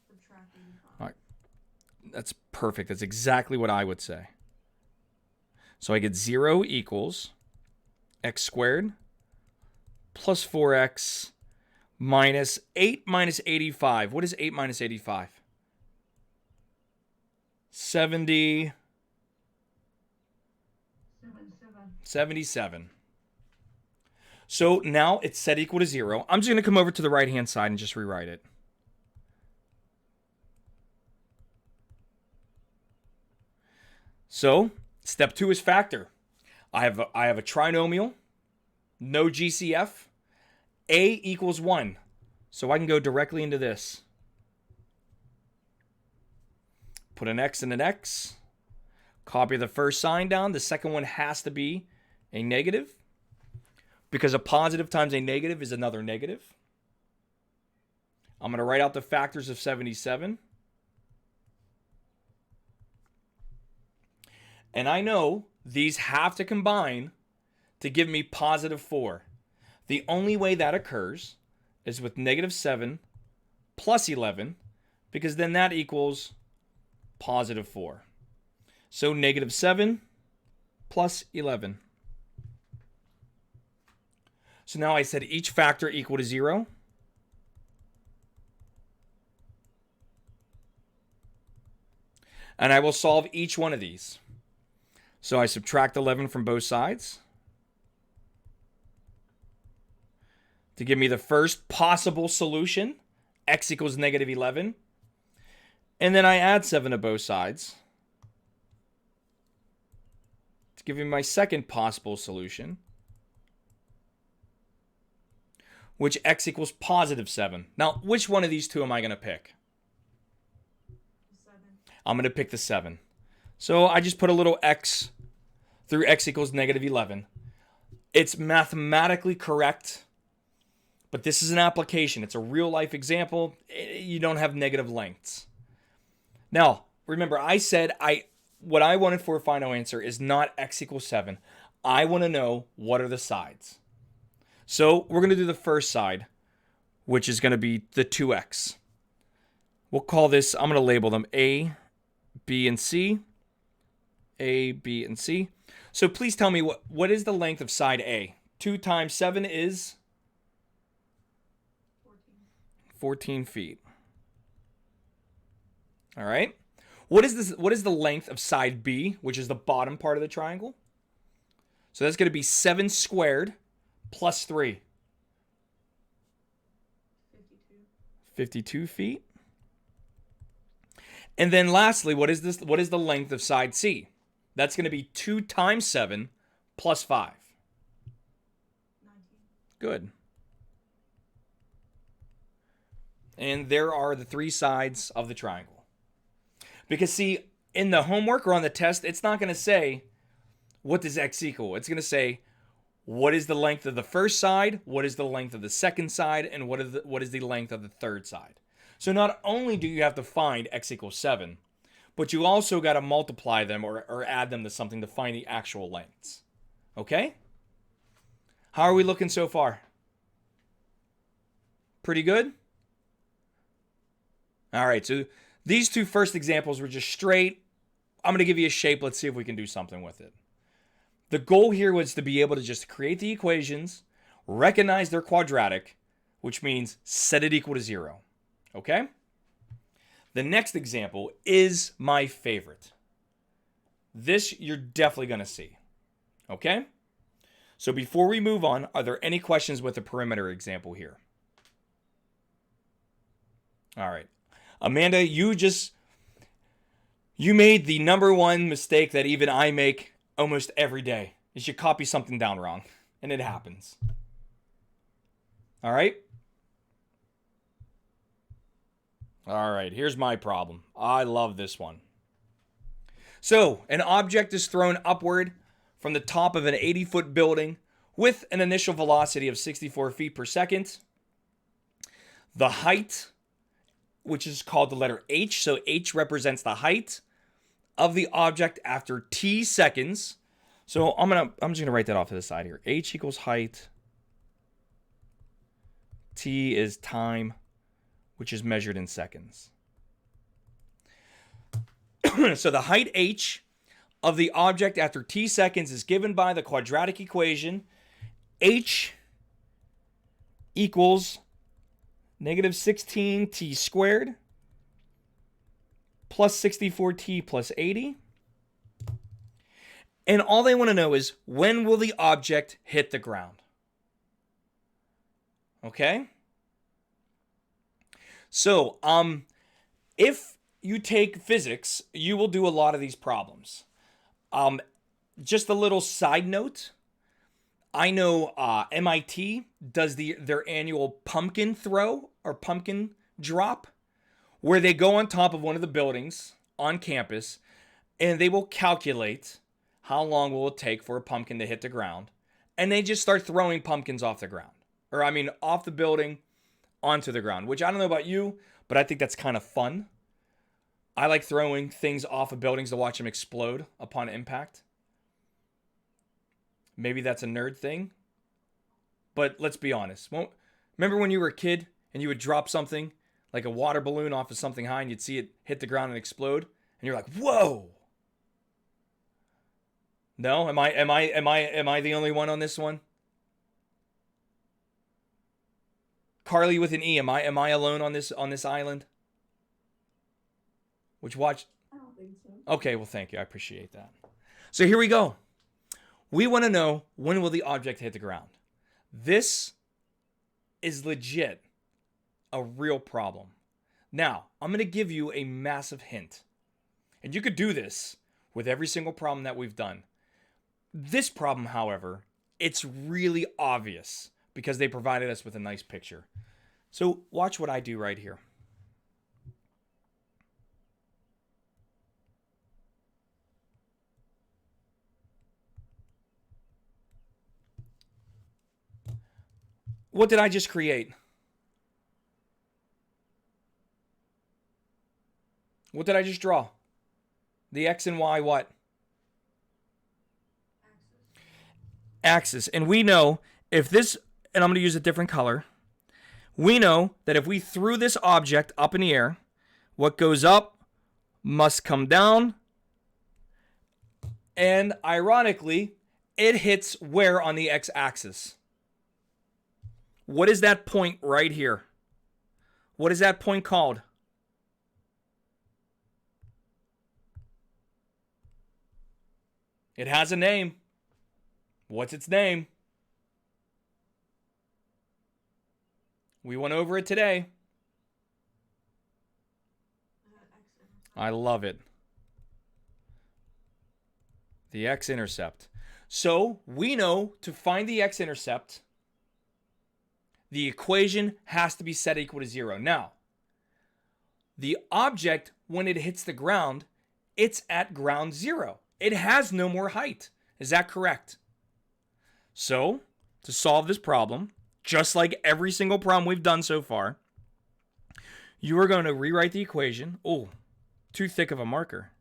Subtract 85. All right. That's perfect. That's exactly what I would say. So I get 0 equals x squared plus 4x minus 8 minus 85. What is 8 minus 85? 77. 77. So now it's set equal to 0. I'm just going to come over to the right-hand side and just rewrite it. So step 2 is factor. I have a trinomial, no GCF, a equals 1. So I can go directly into this. Put an x and an x. Copy the first sign down. The second one has to be a negative, because a positive times a negative is another negative. I'm going to write out the factors of 77. And I know these have to combine to give me positive 4. The only way that occurs is with negative 7 plus 11, because then that equals positive 4. So negative 7 plus 11. So now I said each factor equal to 0. And I will solve each one of these. So I subtract 11 from both sides to give me the first possible solution, x equals negative 11. And then I add 7 to both sides to give me my second possible solution, which x equals positive 7. Now, which one of these two am I going to pick? 7. I'm going to pick the 7. So I just put a little x through x equals negative 11. It's mathematically correct, but this is an application. It's a real life example. You don't have negative lengths. Now, remember, I said what I wanted for a final answer is not x equals 7. I want to know what are the sides. So we're going to do the first side, which is going to be the 2x. We'll call this, I'm going to label them A, B, and C. A, B, and C. So please tell me what is the length of side A? 2 times 7 is? 14 feet. All right. What is this? What is the length of side B, which is the bottom part of the triangle? So that's going to be 7 squared plus 3. 52 feet. And then lastly, what is this? What is the length of side C? That's going to be 2 times 7 plus 5. 19. Good. And there are the 3 sides of the triangle. Because see, in the homework or on the test, it's not going to say, what does x equal? It's going to say, what is the length of the first side? What is the length of the second side? And what is the length of the third side? So not only do you have to find x equals 7, but you also got to multiply them or add them to something to find the actual lengths. Okay? How are we looking so far? Pretty good? All right, so these 2 first examples were just straight. I'm going to give you a shape. Let's see if we can do something with it. The goal here was to be able to just create the equations, recognize they're quadratic, which means set it equal to 0. Okay? The next example is my favorite. This you're definitely going to see. Okay? So before we move on, are there any questions with the perimeter example here? All right. Amanda, you made the number one mistake that even I make almost every day, is you copy something down wrong, and it happens. All right? All right, here's my problem. I love this one. So, an object is thrown upward from the top of an 80-foot building with an initial velocity of 64 feet per second. The height, which is called the letter h, so h represents the height of the object after t seconds. So I'm just gonna write that off to the side here. H equals height. T is time, which is measured in seconds. So the height h of the object after t seconds is given by the quadratic equation h equals negative 16t squared plus 64t plus 80. And all they want to know is, when will the object hit the ground? Okay? So, if you take physics, you will do a lot of these problems. Just a little side note. I know MIT does their annual pumpkin throw or pumpkin drop, where they go on top of one of the buildings on campus and they will calculate how long will it take for a pumpkin to hit the ground. And they just start throwing pumpkins off the ground. Or, I mean, off the building onto the ground, which I don't know about you, but I think that's kind of fun. I like throwing things off of buildings to watch them explode upon impact. Maybe that's a nerd thing. But let's be honest. Remember when you were a kid and you would drop something like a water balloon off of something high and you'd see it hit the ground and explode? And you're like, whoa! No? Am I the only one on this one? Carly with an E, am I alone on this island? Which watch? I don't think so. Okay, well, thank you. I appreciate that. So here we go. We want to know, when will the object hit the ground? This is legit a real problem. Now, I'm going to give you a massive hint. And you could do this with every single problem that we've done. This problem, however, it's really obvious because they provided us with a nice picture. So watch what I do right here. What did I just create? What did I just draw? The X and Y what? Axis. And we know if this, and I'm going to use a different color. We know that if we threw this object up in the air, what goes up must come down. And ironically, it hits where on the x-axis? What is that point right here? What is that point called? It has a name. What's its name? We went over it today. I love it. The X-Intercept. So we know to find the X-Intercept, the equation has to be set equal to 0. Now, the object, when it hits the ground, it's at ground 0. It has no more height. Is that correct? So, to solve this problem, just like every single problem we've done so far, you are going to rewrite the equation. Oh, too thick of a marker.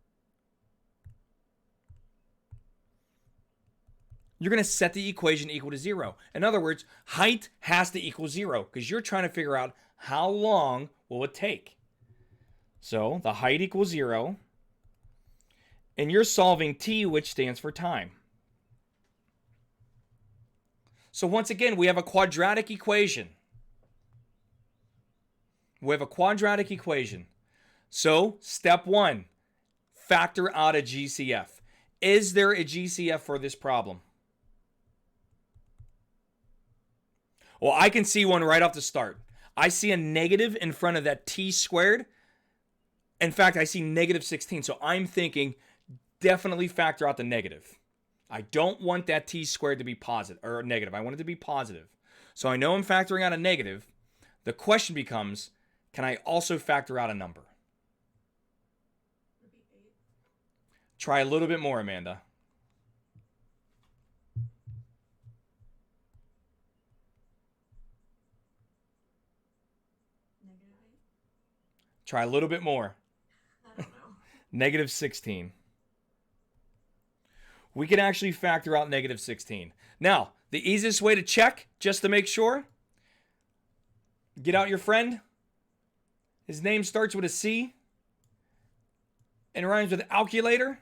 You're going to set the equation equal to 0. In other words, height has to equal 0 because you're trying to figure out how long will it take. So the height equals 0. And you're solving t, which stands for time. So once again, we have a quadratic equation. We have a quadratic equation. So step 1, factor out a GCF. Is there a GCF for this problem? Well, I can see one right off the start. I see a negative in front of that t squared. In fact, I see negative 16. So I'm thinking definitely factor out the negative. I don't want that t squared to be positive or negative. I want it to be positive. So I know I'm factoring out a negative. The question becomes, can I also factor out a number? Would be 8. Try a little bit more, Amanda. Negative 8. Try a little bit more. I don't know. Negative 16. We can actually factor out negative 16. Now, the easiest way to check, just to make sure, get out your friend. His name starts with a C and rhymes with calculator.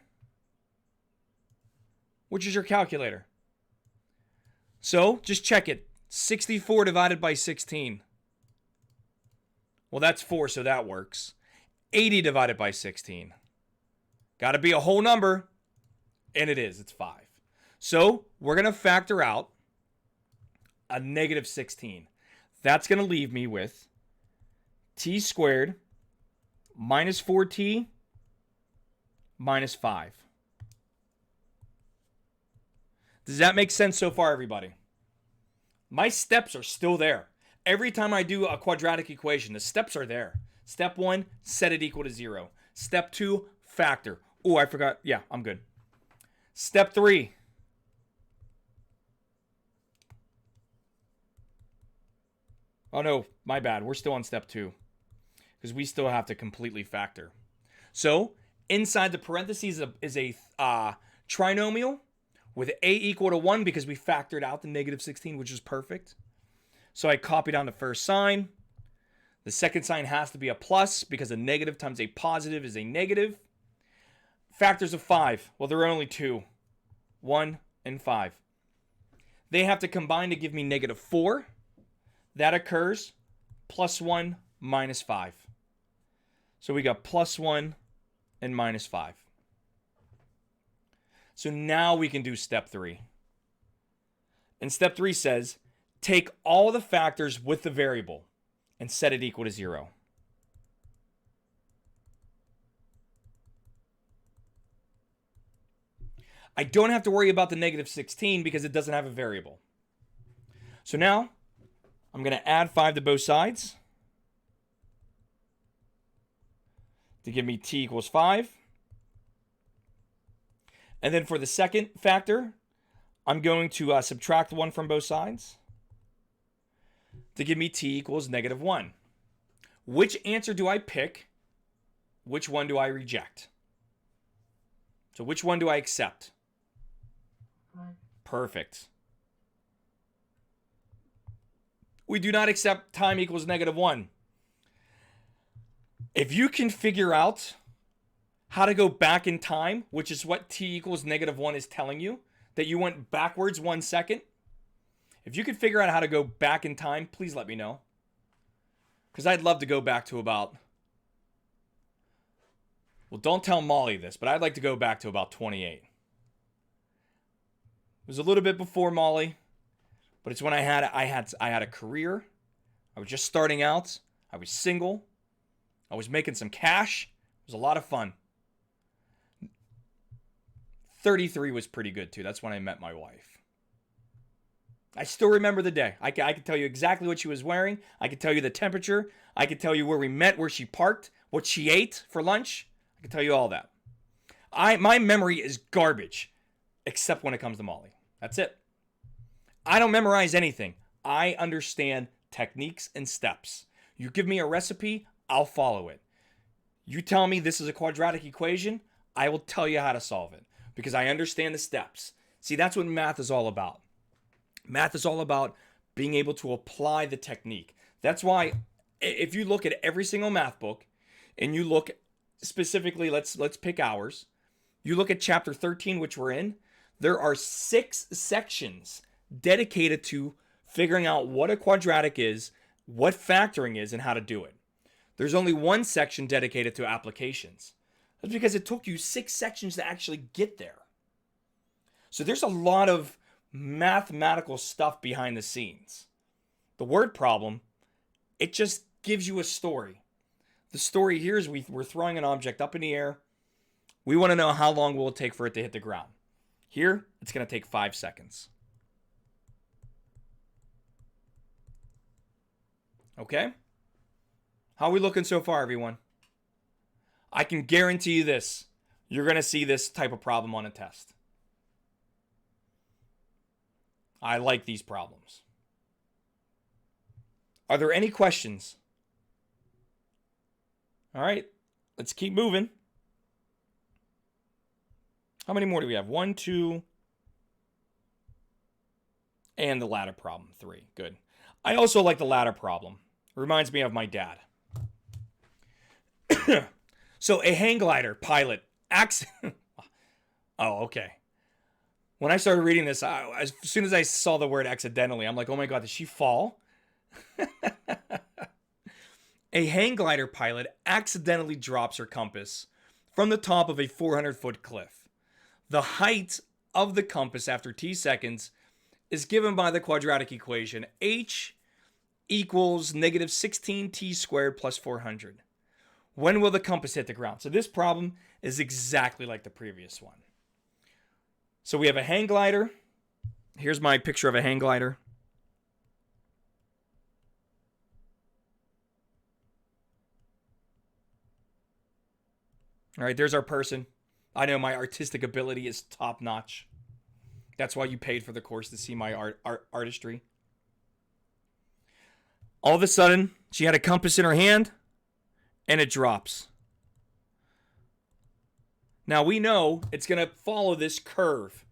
Which is your calculator? So, just check it. 64 divided by 16. Well, that's 4, so that works. 80 divided by 16. Got to be a whole number. And it is. It's 5. So we're going to factor out a negative 16. That's going to leave me with t squared minus 4t minus 5. Does that make sense so far, everybody? My steps are still there. Every time I do a quadratic equation, the steps are there. Step 1, set it equal to 0. Step 2, factor. Oh, I forgot. Yeah, I'm good. Step 3. Oh no, my bad. We're still on step 2 because we still have to completely factor. So inside the parentheses is a trinomial with a equal to 1 because we factored out the negative 16, which is perfect. So I copied down the first sign. The second sign has to be a plus because a negative times a positive is a negative. Factors of 5. Well, there are only 2. 1 and 5. They have to combine to give me negative 4. That occurs. Plus 1 minus 5. So we got plus 1 and minus 5. So now we can do step 3. And step 3 says, take all the factors with the variable and set it equal to 0. I don't have to worry about the negative 16 because it doesn't have a variable. So now I'm going to add 5 to both sides to give me t equals 5. And then for the second factor, I'm going to subtract 1 from both sides to give me t equals negative 1. Which answer do I pick? Which one do I reject? So which one do I accept? Perfect. We do not accept time equals negative 1. If you can figure out how to go back in time, which is what t equals negative 1 is telling you, that you went backwards 1 second. If you could figure out how to go back in time, please let me know. Because I'd love to go back to about... Well, don't tell Molly this, but I'd like to go back to about 28. It was a little bit before Molly, but it's when I had a career. I was just starting out. I was single. I was making some cash. I was a lot of fun. 33 was pretty good too. That's when I met my wife. I still remember the day. I could tell you exactly what she was wearing. I could tell you the temperature. I could tell you where we met, where she parked, what she ate for lunch. I could tell you all that. My memory is garbage, except when it comes to Molly. That's it. I don't memorize anything. I understand techniques and steps. You give me a recipe, I'll follow it. You tell me this is a quadratic equation, I will tell you how to solve it because I understand the steps. See, that's what math is all about. Math is all about being able to apply the technique. That's why if you look at every single math book and you look specifically, let's pick ours. You look at chapter 13, which we're in, there are 6 sections dedicated to figuring out what a quadratic is, what factoring is, and how to do it. There's only 1 section dedicated to applications. That's because it took you 6 sections to actually get there. So there's a lot of mathematical stuff behind the scenes. The word problem, it just gives you a story. The story here is we're throwing an object up in the air. We want to know how long will it take for it to hit the ground. Here, it's going to take 5 seconds. Okay? How are we looking so far, everyone? I can guarantee you this. You're going to see this type of problem on a test. I like these problems. Are there any questions? All right, let's keep moving. How many more do we have? 1, 2, and the ladder problem, 3. Good. I also like the ladder problem. It reminds me of my dad. So a hang glider pilot accident. Oh, okay. When I started reading this, as soon as I saw the word accidentally, I'm like, oh my God, did she fall? A hang glider pilot accidentally drops her compass from the top of a 400-foot cliff. The height of the compass after t seconds is given by the quadratic equation h equals negative 16t squared plus 400. When will the compass hit the ground? So this problem is exactly like the previous one. So we have a hang glider. Here's my picture of a hang glider. All right, there's our person. I know my artistic ability is top notch. That's why you paid for the course, to see my artistry. All of a sudden, she had a compass in her hand, and it drops. Now, we know it's going to follow this curve.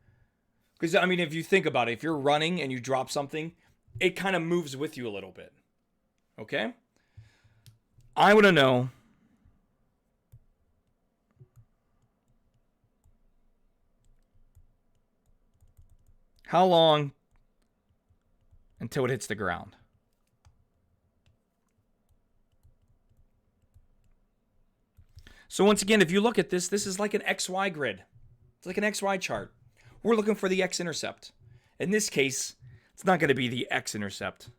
Because, I mean, if you think about it, if you're running and you drop something, it kind of moves with you a little bit. Okay? I want to know how long until it hits the ground. So once again, if you look at this, this is like an XY grid. It's like an XY chart. We're looking for the X-intercept. In this case, it's not going to be the X-intercept.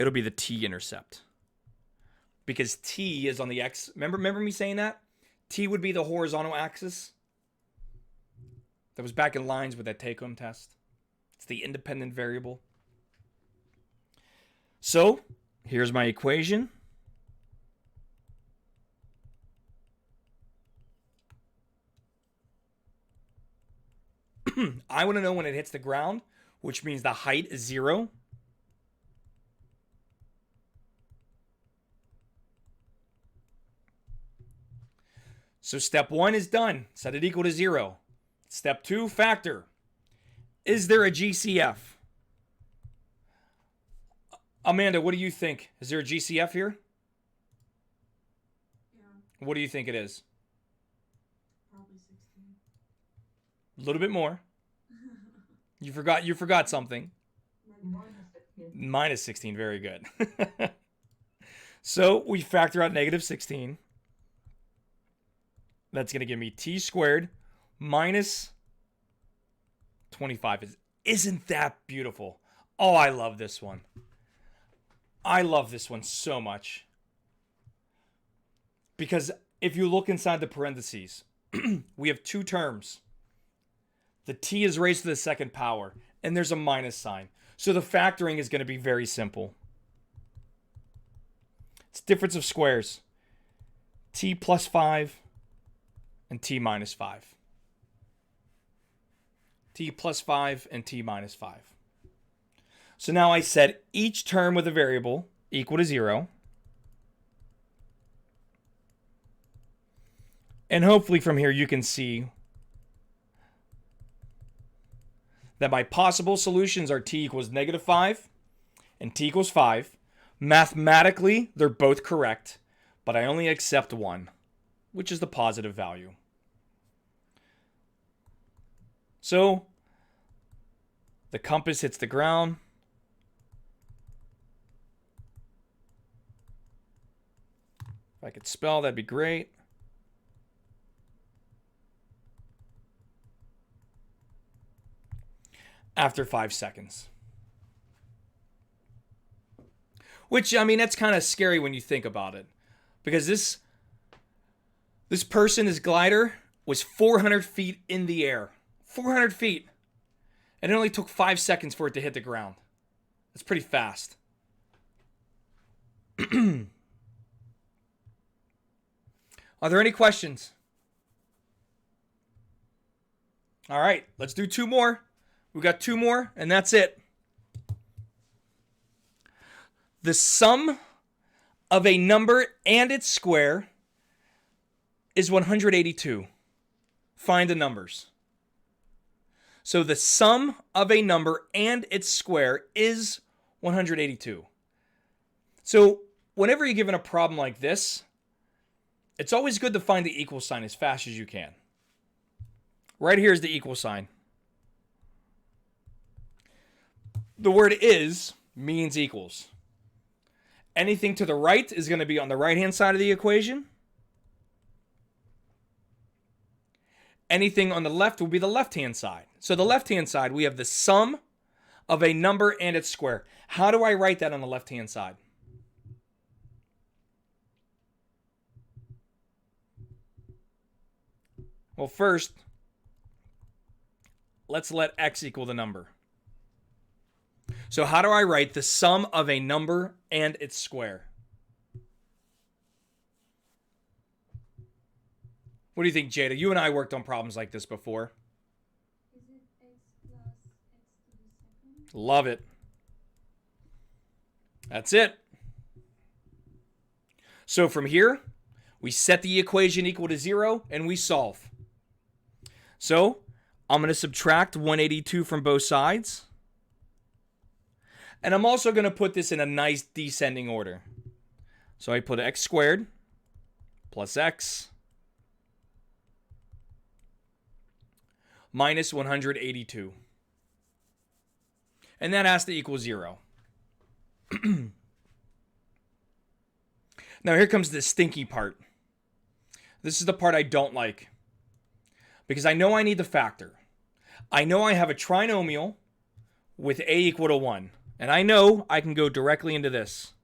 It'll be the T-intercept. Because T is on the X. Remember me saying that? T would be the horizontal axis. That was back in lines with that take-home test. It's the independent variable. So, here's my equation. I want to know when it hits the ground, which means the height is 0. So step 1 is done. Set it equal to 0. Step 2, factor. Is there a GCF? Amanda, what do you think? Is there a GCF here? Yeah, What do you think it is? probably 16. A little bit more. You forgot something. Minus 16, very good. So we factor out negative 16. That's going to give me t squared minus 25. Isn't that beautiful? Oh, I love this one. I love this one so much. Because if you look inside the parentheses, we have two terms. The t is raised to the second power, and there's a minus sign. So the factoring is going to be very simple. It's difference of squares. T plus 5 and t minus 5. T plus 5 and t minus 5. So now I set each term with a variable equal to 0. And hopefully from here you can see that my possible solutions are t equals negative 5 and t equals 5. Mathematically, they're both correct, but I only accept one, which is the positive value. So the compass hits the ground. If I could spell, that'd be great. After 5 seconds. Which, I mean, that's kind of scary when you think about it. Because this person, this glider, was 400 feet in the air. 400 feet. And it only took 5 seconds for it to hit the ground. That's pretty fast. Are there any questions? All right, let's do 2 more. We got 2 more, and that's it. The sum of a number and its square is 182. Find the numbers. So the sum of a number and its square is 182. So whenever you're given a problem like this, it's always good to find the equal sign as fast as you can. Right here is the equal sign. The word is means equals. Anything to the right is going to be on the right-hand side of the equation. Anything on the left will be the left-hand side. So the left-hand side, we have the sum of a number and its square. How do I write that on the left-hand side? Well, first, let's let x equal the number. So how do I write the sum of a number and its square? What do you think, Jada? You and I worked on problems like this before. Is it x plus x to the second? Love it. That's it. So from here, we set the equation equal to 0 and we solve. So I'm going to subtract 182 from both sides. And I'm also going to put this in a nice descending order. So I put x squared plus x minus 182. And that has to equal 0. Now here comes the stinky part. This is the part I don't like. Because I know I need the factor. I know I have a trinomial with a equal to 1. And I know I can go directly into this.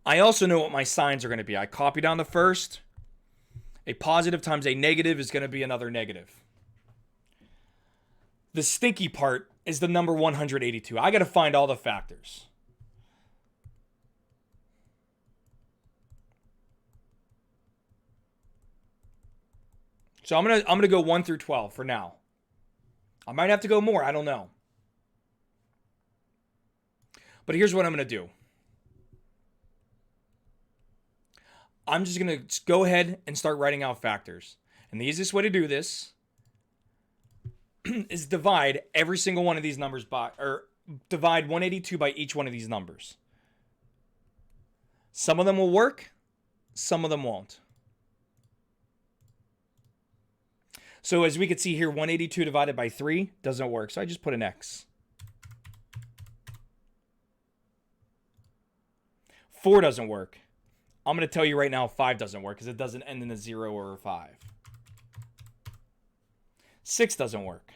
I also know what my signs are going to be. I copy down the first. A positive times a negative is going to be another negative. The stinky part is the number 182. I got to find all the factors. So I'm gonna go 1 through 12 for now. I might have to go more. I don't know. But here's what I'm going to do. I'm just going to go ahead and start writing out factors. And the easiest way to do this is divide every single one of these numbers by, or divide 182 by each one of these numbers. Some of them will work, some of them won't. So as we can see here, 182 divided by 3 doesn't work. So I just put an X. 4 doesn't work. I'm going to tell you right now 5 doesn't work because it doesn't end in a 0 or a 5. 6 doesn't work.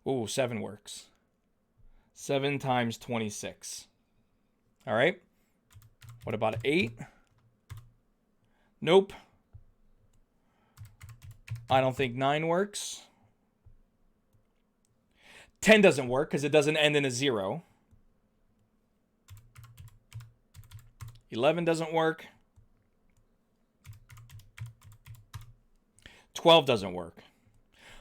Oh, 7 works. 7 times 26. All right. What about 8? Nope. I don't think 9 works. 10 doesn't work because it doesn't end in a 0. 11 doesn't work. 12 doesn't work.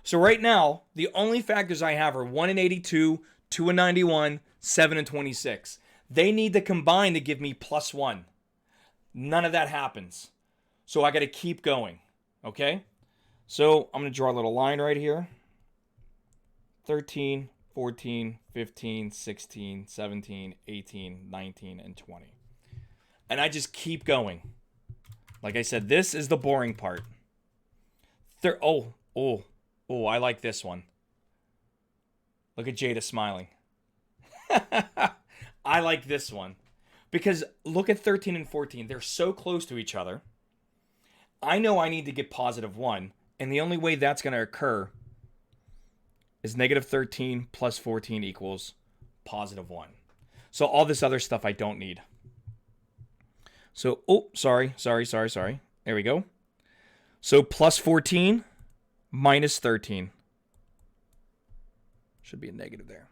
So right now, the only factors I have are 1 and 82, 2 and 91, 7 and 26. They need to combine to give me +1. None of that happens. So I got to keep going. Okay? So I'm going to draw a little line right here. 13, 14, 15, 16, 17, 18, 19, and 20. And I just keep going. Like I said, this is the boring part. Oh, I like this one. Look at Jada smiling. I like this one. Because look at 13 and 14. They're so close to each other. I know I need to get +1. And the only way that's going to occur is -13 plus 14 equals +1. So all this other stuff I don't need. So, sorry. There we go. So +14 minus 13. Should be a negative there.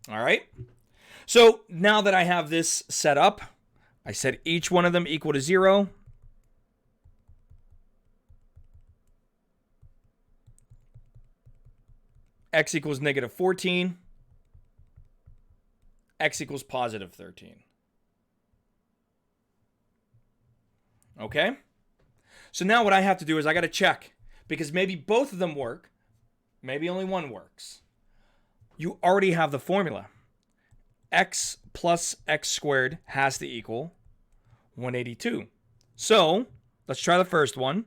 All right. So now that I have this set up, I set each one of them equal to 0. X equals -14. X equals +13. Okay? So now what I have to do is I got to check. Because maybe both of them work. Maybe only one works. You already have the formula. X plus x squared has to equal 182. So, let's try the first one.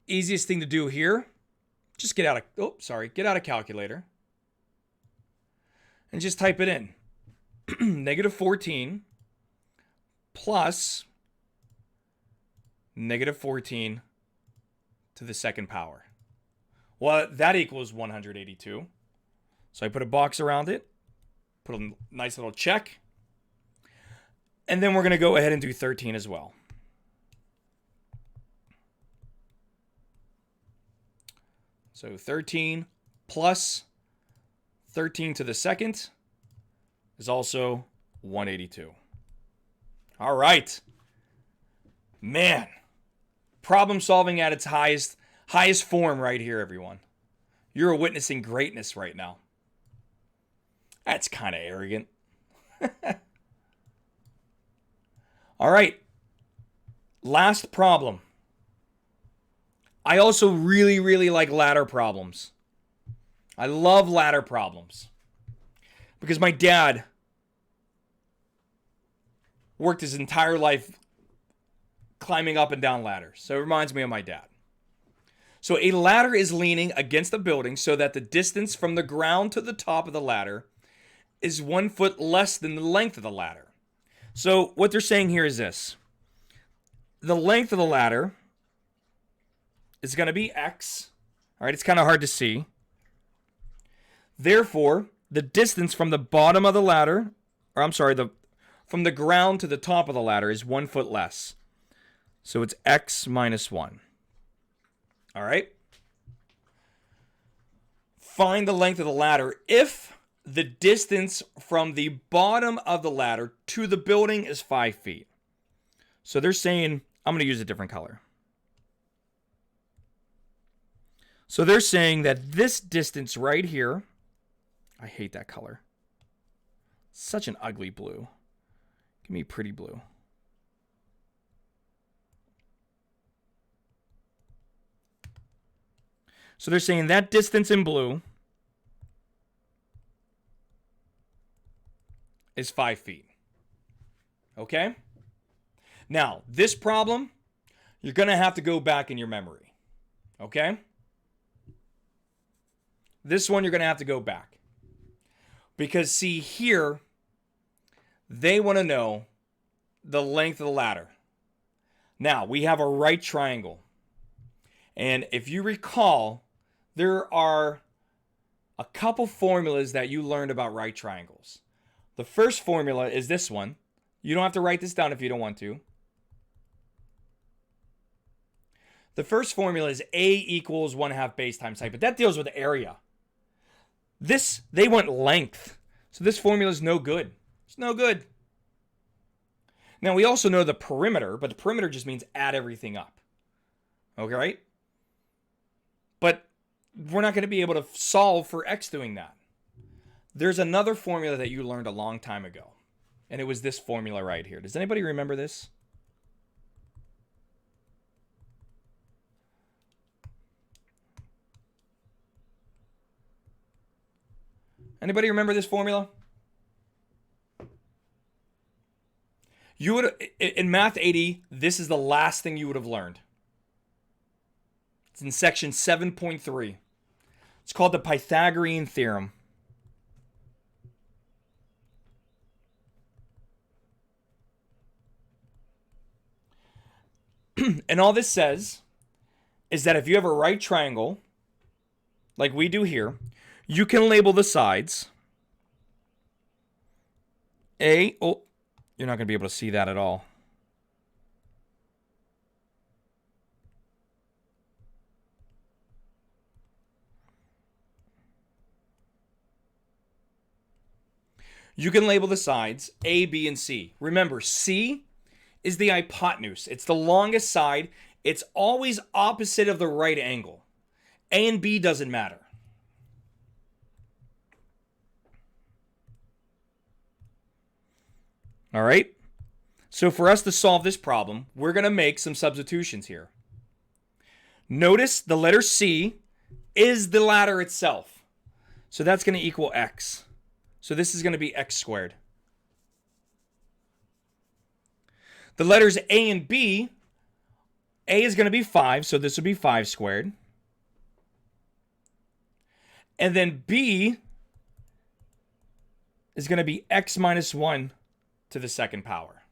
Easiest thing to do here, just get out of calculator. And just type it in. -14 plus -14 to the second power. Well, that equals 182. So I put a box around it, put a nice little check, and then we're going to go ahead and do 13 as well. So 13 plus 13 to the second is also 182. All right. Man, problem solving at its highest form right here, everyone. You're witnessing greatness right now. That's kind of arrogant. All right. Last problem. I also really like ladder problems. I love ladder problems. Because my dad worked his entire life climbing up and down ladders. So it reminds me of my dad. So a ladder is leaning against a building so that the distance from the ground to the top of the ladder is 1 foot less than the length of the ladder. So what they're saying here is this. The length of the ladder is going to be x. All right, it's kind of hard to see. Therefore, the distance from the bottom of the ladder, from the ground to the top of the ladder is 1 foot less. So it's x minus 1. All right. Find the length of the ladder if the distance from the bottom of the ladder to the building is 5 feet. So they're saying, I'm going to use a different color. So they're saying that this distance right here, I hate that color. Such an ugly blue. Give me pretty blue. So they're saying that distance in blue is 5 feet. Okay? Now, this problem, you're going to have to go back in your memory. Okay? This one, you're going to have to go back. Because, see, here, they want to know the length of the ladder. Now, we have a right triangle. And if you recall, there are a couple formulas that you learned about right triangles. The first formula is this one. You don't have to write this down if you don't want to. The first formula is A equals 1/2 base times height, but that deals with area. This, they want length. So this formula is no good. It's no good. Now, we also know the perimeter, but the perimeter just means add everything up. Okay, right? But we're not going to be able to solve for x doing that. There's another formula that you learned a long time ago, and it was this formula right here. Does anybody remember this? Anybody remember this formula? You would, in Math 80, this is the last thing you would have learned. It's in section 7.3. It's called the Pythagorean Theorem. And all this says is that if you have a right triangle, like we do here, you can label the sides A. Oh, you're not going to be able to see that at all. You can label the sides A, B, and C. Remember, C is the hypotenuse. It's the longest side. It's always opposite of the right angle. A and B doesn't matter. All right? So for us to solve this problem, we're going to make some substitutions here. Notice the letter C is the ladder itself. So that's going to equal x. So this is going to be x squared. The letters A and B, A is going to be 5, so this would be 5 squared. And then B is going to be x minus 1 to the second power.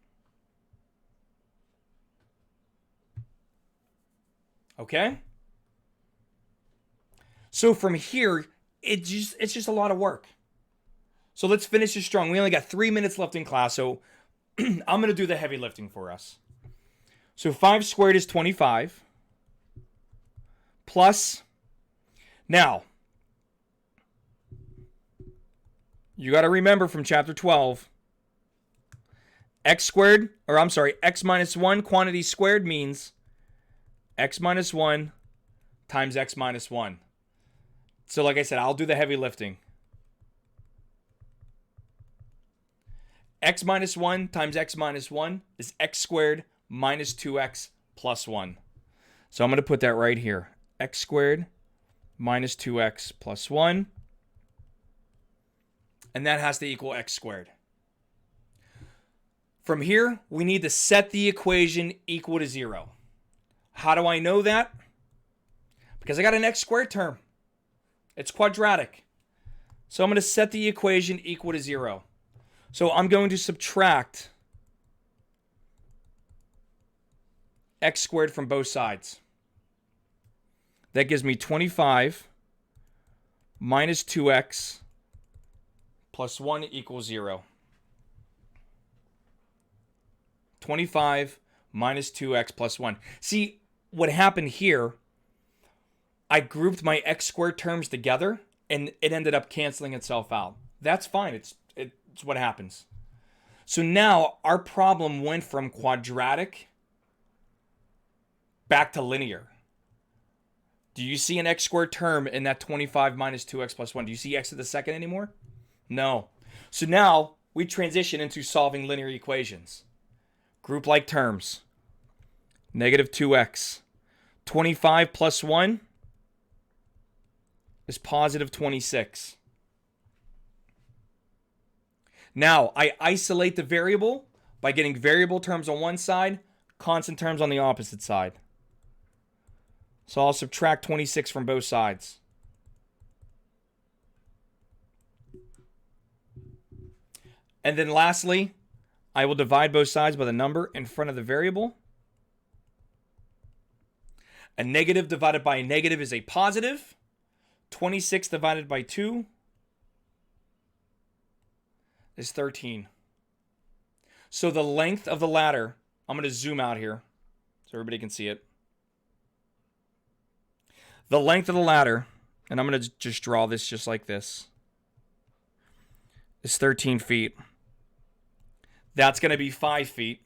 Okay? So from here, it's just a lot of work. So let's finish this strong. We only got 3 minutes left in class, so I'm going to do the heavy lifting for us. So 5 squared is 25. Plus, now, you got to remember from chapter 12, x minus 1 quantity squared means x minus 1 times x minus 1. So like I said, I'll do the heavy lifting. X minus 1 times x minus 1 is x squared minus 2x plus 1. So I'm going to put that right here. X squared minus 2x plus 1. And that has to equal x squared. From here, we need to set the equation equal to 0. How do I know that? Because I got an x squared term. It's quadratic. So I'm going to set the equation equal to 0. So I'm going to subtract x squared from both sides. That gives me 25 minus 2x plus 1 equals 0. 25 minus 2x plus 1. See, what happened here, I grouped my x squared terms together, and it ended up canceling itself out. That's fine. It's what happens. So now our problem went from quadratic back to linear. Do you see an x squared term in that 25 minus 2x plus 1? Do you see x to the second anymore? No. So now we transition into solving linear equations. Group-like terms. Negative 2x. 25 plus 1 is positive 26. Now, I isolate the variable by getting variable terms on one side, constant terms on the opposite side. So I'll subtract 26 from both sides. And then lastly, I will divide both sides by the number in front of the variable. A negative divided by a negative is a positive. 26 divided by 2 is 13. So the length of the ladder, I'm going to zoom out here so everybody can see it. The length of the ladder, and I'm going to just draw this just like this, is 13 feet. That's going to be 5 feet,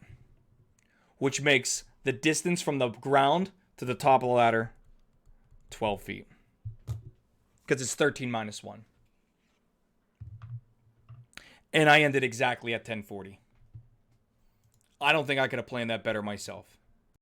which makes the distance from the ground to the top of the ladder 12 feet. Because it's 13 minus 1. And I ended exactly at 1040. I don't think I could have planned that better myself.